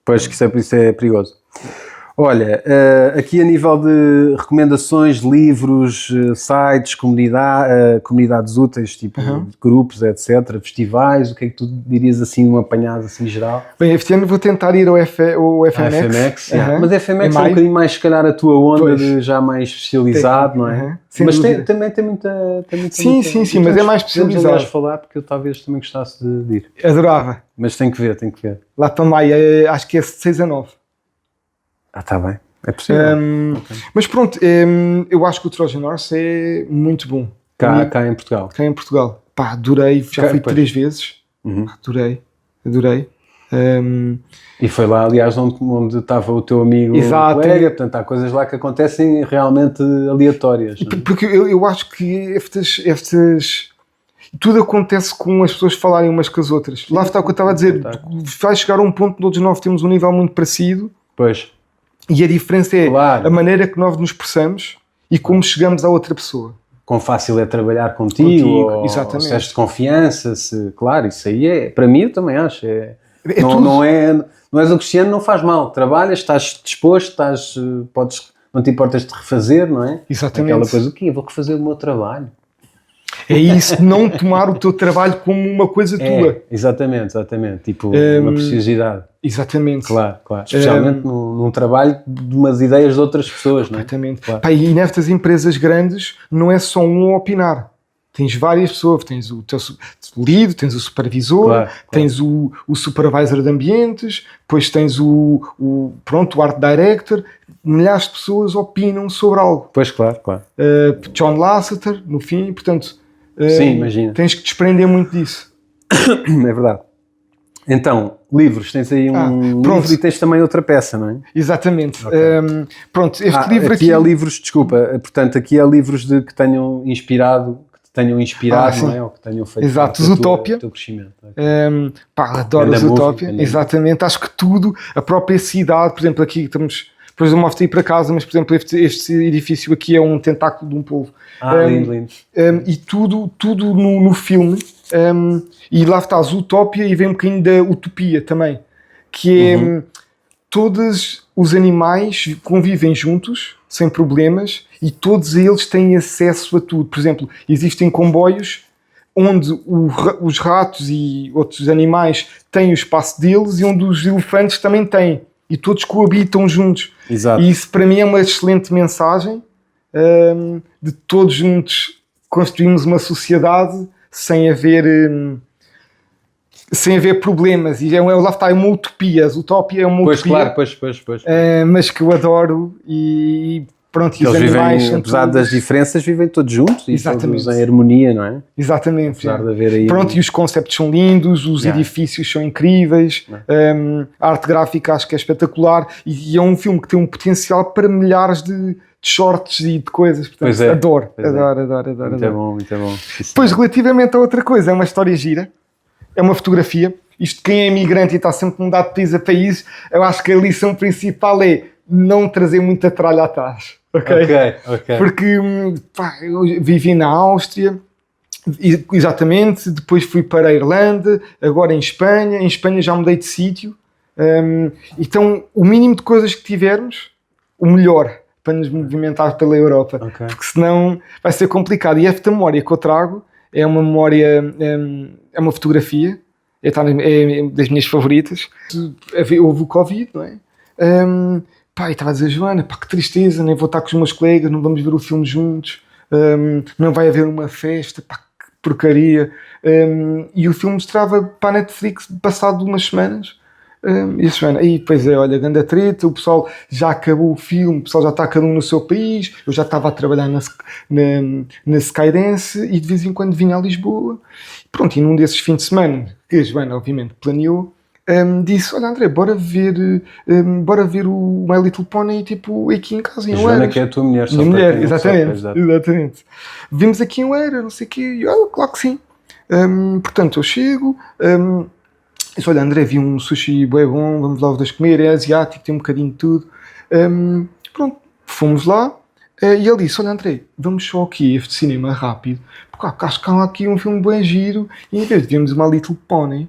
Pois que isso é perigoso. Olha, aqui a nível de recomendações, livros, sites, comunidades úteis, tipo grupos, etc., festivais, o que é que tu dirias assim, um apanhado assim geral? Bem, este ano vou tentar ir ao FMX. Mas FMX é um bocadinho mais, se calhar, a tua onda de já mais especializado, não é? Mas também tem muita... Sim, mas é mais especializado. Podemos falar, porque eu talvez também gostasse de ir. Adorava. Mas tem que ver. Lá também, acho que é 6 a 9. Está bem, é possível. Mas pronto, eu acho que o Trojan Horse é muito bom. Cá em Portugal. Cá em Portugal. Adorei, já fui 3 vezes. Adorei. E foi lá, aliás, onde estava o teu amigo colega, portanto há coisas lá que acontecem realmente aleatórias. Porque eu acho que estas tudo acontece com as pessoas falarem umas com as outras. Lá está o que eu estava a dizer, vai chegar a um ponto onde todos nós temos um nível muito parecido. E a diferença é a maneira que nós nos expressamos e como chegamos à outra pessoa. quão fácil é trabalhar contigo ou se és de confiança, claro, isso aí para mim eu também acho, não és o Cristiano, não faz mal, trabalhas, estás disposto, não te importas de refazer, não é? Exatamente. Aquela coisa, eu vou refazer o meu trabalho. É isso, de não tomar o teu trabalho como uma coisa tua. Exatamente, tipo uma preciosidade. Exatamente. Claro. Especialmente num trabalho de umas ideias de outras pessoas, não é? Exatamente. Claro. E nestas empresas grandes não é só um a opinar. Tens várias pessoas, tens o teu líder, tens o supervisor, tens o supervisor de ambientes, depois tens o art director, milhares de pessoas opinam sobre algo. Pois, claro. John Lasseter, no fim, portanto, sim, imagina. Tens que desprender muito disso. É verdade. Então, livros, tens aí livro e tens também outra peça, não é? Exatamente. Okay. Pronto, este livro aqui é livros, desculpa, portanto, aqui é livros que te tenham inspirado, não é? Ou que tenham feito o teu crescimento. Adoro os Utopia, exatamente. Acho que tudo, a própria cidade, por exemplo, aqui estamos, depois eu mostro ir para casa, mas por exemplo, este edifício aqui é um tentáculo de um polvo. Lindo. E tudo no filme, e lá está a Utopia e vem um bocadinho da utopia também, que é todos os animais convivem juntos, sem problemas, e todos eles têm acesso a tudo. Por exemplo, existem comboios onde os ratos e outros animais têm o espaço deles e onde os elefantes também têm. E todos coabitam juntos. Exato. E isso para mim é uma excelente mensagem de todos juntos construirmos uma sociedade sem haver problemas. E lá está, é uma utopia. A Utopia é uma utopia. Pois. Mas que eu adoro e pronto, e os animais vivem, apesar das diferenças, vivem todos juntos e todos em harmonia, não é? Exatamente. Apesar de haver aí e os conceptos são lindos, os edifícios são incríveis, a arte gráfica acho que é espetacular e é um filme que tem um potencial para milhares de shorts e de coisas, portanto, adoro. Muito bom. Depois, relativamente a outra coisa, é uma história gira, é uma fotografia. Isto, quem é imigrante e está sempre mudado de país a país, eu acho que a lição principal é não trazer muita tralha atrás. Ok. Porque eu vivi na Áustria, exatamente, depois fui para a Irlanda, agora em Espanha já mudei de sítio. Então, o mínimo de coisas que tivermos, o melhor para nos movimentar pela Europa, porque senão vai ser complicado. E esta memória que eu trago é uma memória, é uma fotografia, é das minhas favoritas. Houve o Covid, não é? E estava a dizer, Joana, que tristeza, nem vou estar com os meus colegas, não vamos ver o filme juntos, não vai haver uma festa, que porcaria. E o filme mostrava para a Netflix passado umas semanas. E a Joana, pois é, olha, grande treta, o pessoal já acabou o filme, o pessoal já está cada um no seu país, eu já estava a trabalhar na Skydance e de vez em quando vinha a Lisboa. Pronto, e num desses fins de semana, que a Joana obviamente planeou, disse, olha André, bora ver o My Little Pony tipo aqui em casa em Oeiras. Joana que é a tua mulher. Minha mulher, exatamente. Vimos aqui em Oeiras, não sei o quê, claro que sim. Portanto, eu chego, disse, olha André, vi um sushi bué bom, vamos lá os comer, é asiático, tem um bocadinho de tudo. Pronto, fomos lá, e ele disse, olha André, vamos só aqui este cinema rápido, porque acho que há aqui um filme bem giro, e em vez de vermos uma Little Pony,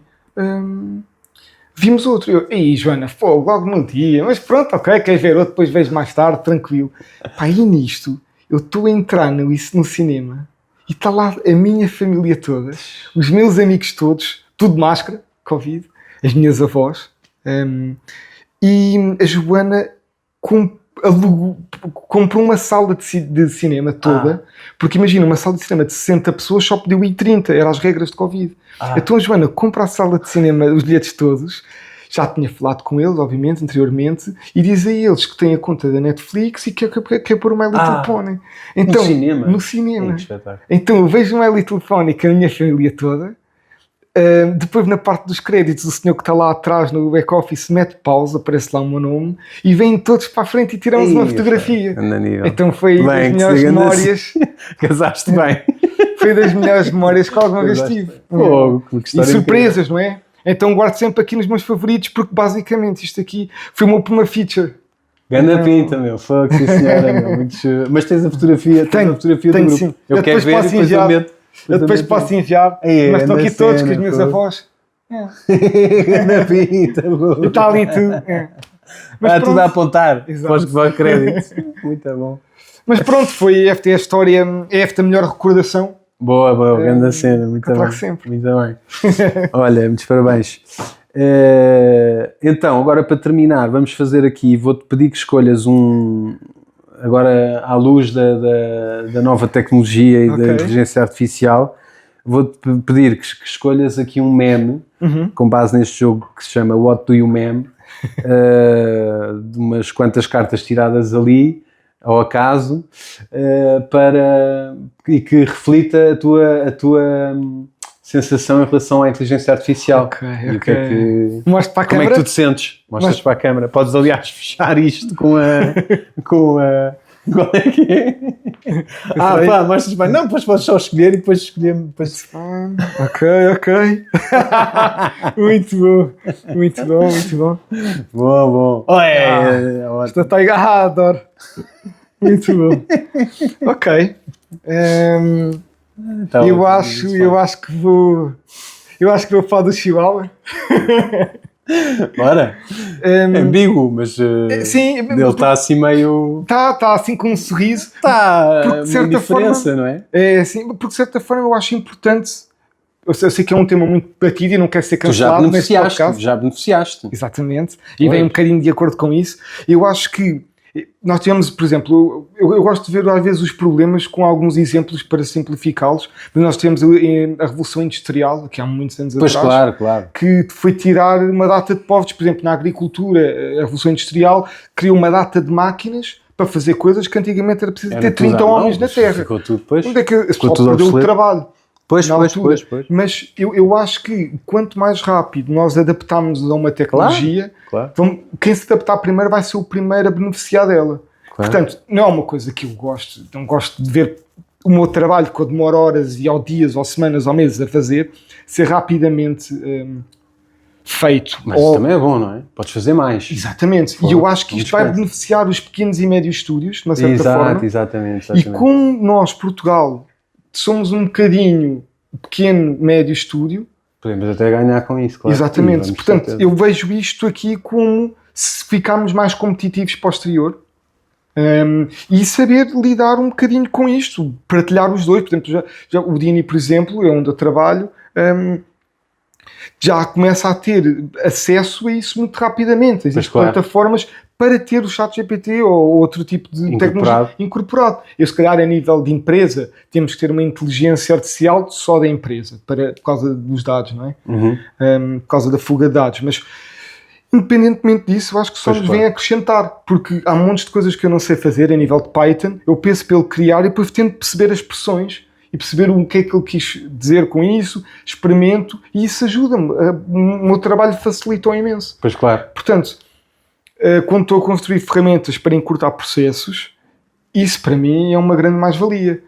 vimos outro. Joana, logo no dia, mas pronto, ok, queres ver outro, depois vejo mais tarde, tranquilo. E nisto, eu estou a entrar no cinema, e está lá a minha família toda, os meus amigos todos, tudo de máscara, Covid, as minhas avós, e a Joana comprou uma sala de cinema toda, porque imagina, uma sala de cinema de 60 pessoas só podiu ir 30, eram as regras de Covid. Então a Joana compra a sala de cinema, os bilhetes todos, já tinha falado com eles, obviamente, anteriormente, e diz a eles que tem a conta da Netflix e que quer pôr o My Little Pony. Então, no cinema. Então eu vejo o My Little Pony com a minha família toda. Depois na parte dos créditos o senhor que está lá atrás no back-office mete pausa, aparece lá o meu nome e vêm todos para a frente e tiramos uma fotografia. Então foi das melhores memórias. Casaste bem. Foi das melhores memórias que alguma vez tive. E surpresas, não é? Então guardo sempre aqui nos meus favoritos porque basicamente isto aqui foi o meu primeiro feature. Ganda pinta, meu. Fuck, sim senhora, meu. Muito chulo. Mas tens a fotografia, tens a fotografia do grupo. Sim. Eu quero ver e depois eu meto. Eu depois posso enviar, mas estão aqui todos com os meus avós. Ganda pinta, e está ali tudo. Mas tudo a apontar. Podes levar crédito. Muito bom. Mas pronto, foi esta a história, é esta a melhor recordação. Boa, grande cena, muito bem. Sempre. Muito bem. Olha, muitos parabéns. Então, agora para terminar, vamos fazer aqui, vou-te pedir que escolhas agora à luz da nova tecnologia e da inteligência artificial, vou-te pedir que escolhas aqui um meme, com base neste jogo que se chama What Do You Meme, de umas quantas cartas tiradas ali, ao acaso, e que reflita a tua sensação em relação à inteligência artificial. Mostra para a câmera. Como é que tu te sentes? Mostras para a câmera. Podes, aliás, fechar isto com a... Qual é que é? Mostras para... Não, depois podes só escolher e depois escolher... Ok. Muito bom. Bom. Isto está adoro. Muito bom. Ok. Eu acho que vou falar do Chihuahua. Bora. É ambíguo, mas sim, ele está assim meio... Está assim com um sorriso. Está uma diferença, não é? É, sim, porque de certa forma eu acho importante. Eu sei que é um tema muito batido e não quero ser cancelado. Já beneficiaste. Exatamente. E vem um bocadinho de acordo com isso. Eu acho que nós tivemos, por exemplo, eu gosto de ver às vezes os problemas com alguns exemplos para simplificá-los. Nós tivemos a Revolução Industrial, que há muitos anos atrás, claro. que foi tirar uma data de povos, por exemplo, na agricultura. A Revolução Industrial criou uma data de máquinas para fazer coisas que antigamente era preciso ter 30 homens na Terra. Ficou tudo depois. Onde é que as pessoas perdeu o trabalho? Pois. Mas eu acho que quanto mais rápido nós adaptarmos a uma tecnologia, quem se adaptar primeiro vai ser o primeiro a beneficiar dela. Portanto, não é uma coisa que eu gosto. Não gosto de ver o meu trabalho, que eu demoro horas e ou dias, ou semanas, ou meses a fazer, ser rapidamente feito. Mas também é bom, não é? Podes fazer mais. Exatamente. E eu acho que isto vai beneficiar os pequenos e médios estúdios, de uma certa forma. Exatamente. E como nós, Portugal, somos um bocadinho pequeno, médio estúdio. Podemos até ganhar com isso, claro. Exatamente. Portanto, eu vejo isto aqui como se ficarmos mais competitivos para o exterior e saber lidar um bocadinho com isto, partilhar os dois. Por exemplo, já o Dini, por exemplo, é onde eu trabalho, já começa a ter acesso a isso muito rapidamente. Existem plataformas para ter o ChatGPT ou outro tipo de tecnologia incorporado. Eu, se calhar, a nível de empresa, temos que ter uma inteligência artificial só da empresa, por causa dos dados, não é? Por causa da fuga de dados. Mas, independentemente disso, eu acho que só nos vem acrescentar, porque há montes de coisas que eu não sei fazer a nível de Python. Eu penso para ele criar e depois tento perceber as expressões e perceber o que é que ele quis dizer com isso, experimento, e isso ajuda-me. O meu trabalho facilitou imenso. Pois claro. Portanto, quando estou a construir ferramentas para encurtar processos, isso para mim é uma grande mais-valia.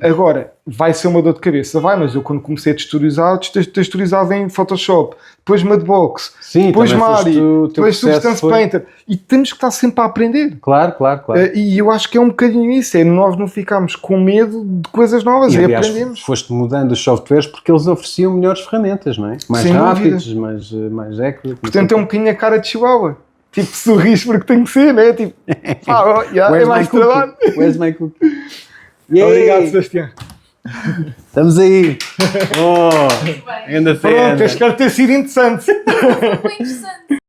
Agora, vai ser uma dor de cabeça, mas eu quando comecei a texturizava em Photoshop, depois Madbox, depois Mari, depois Substance Painter, e temos que estar sempre a aprender. Claro. E eu acho que é um bocadinho isso, nós não ficarmos com medo de coisas novas e aprendemos. Foste mudando os softwares porque eles ofereciam melhores ferramentas, não é? Mais rápidos, mais accurate. Portanto, é um bocadinho a cara de Chihuahua. Tipo, sorris porque tem que ser, né? Tipo, é mais trabalho. Where's my cookie? Obrigado, Sebastião. Estamos aí. Pronto, espero ter sido interessante. Foi interessante.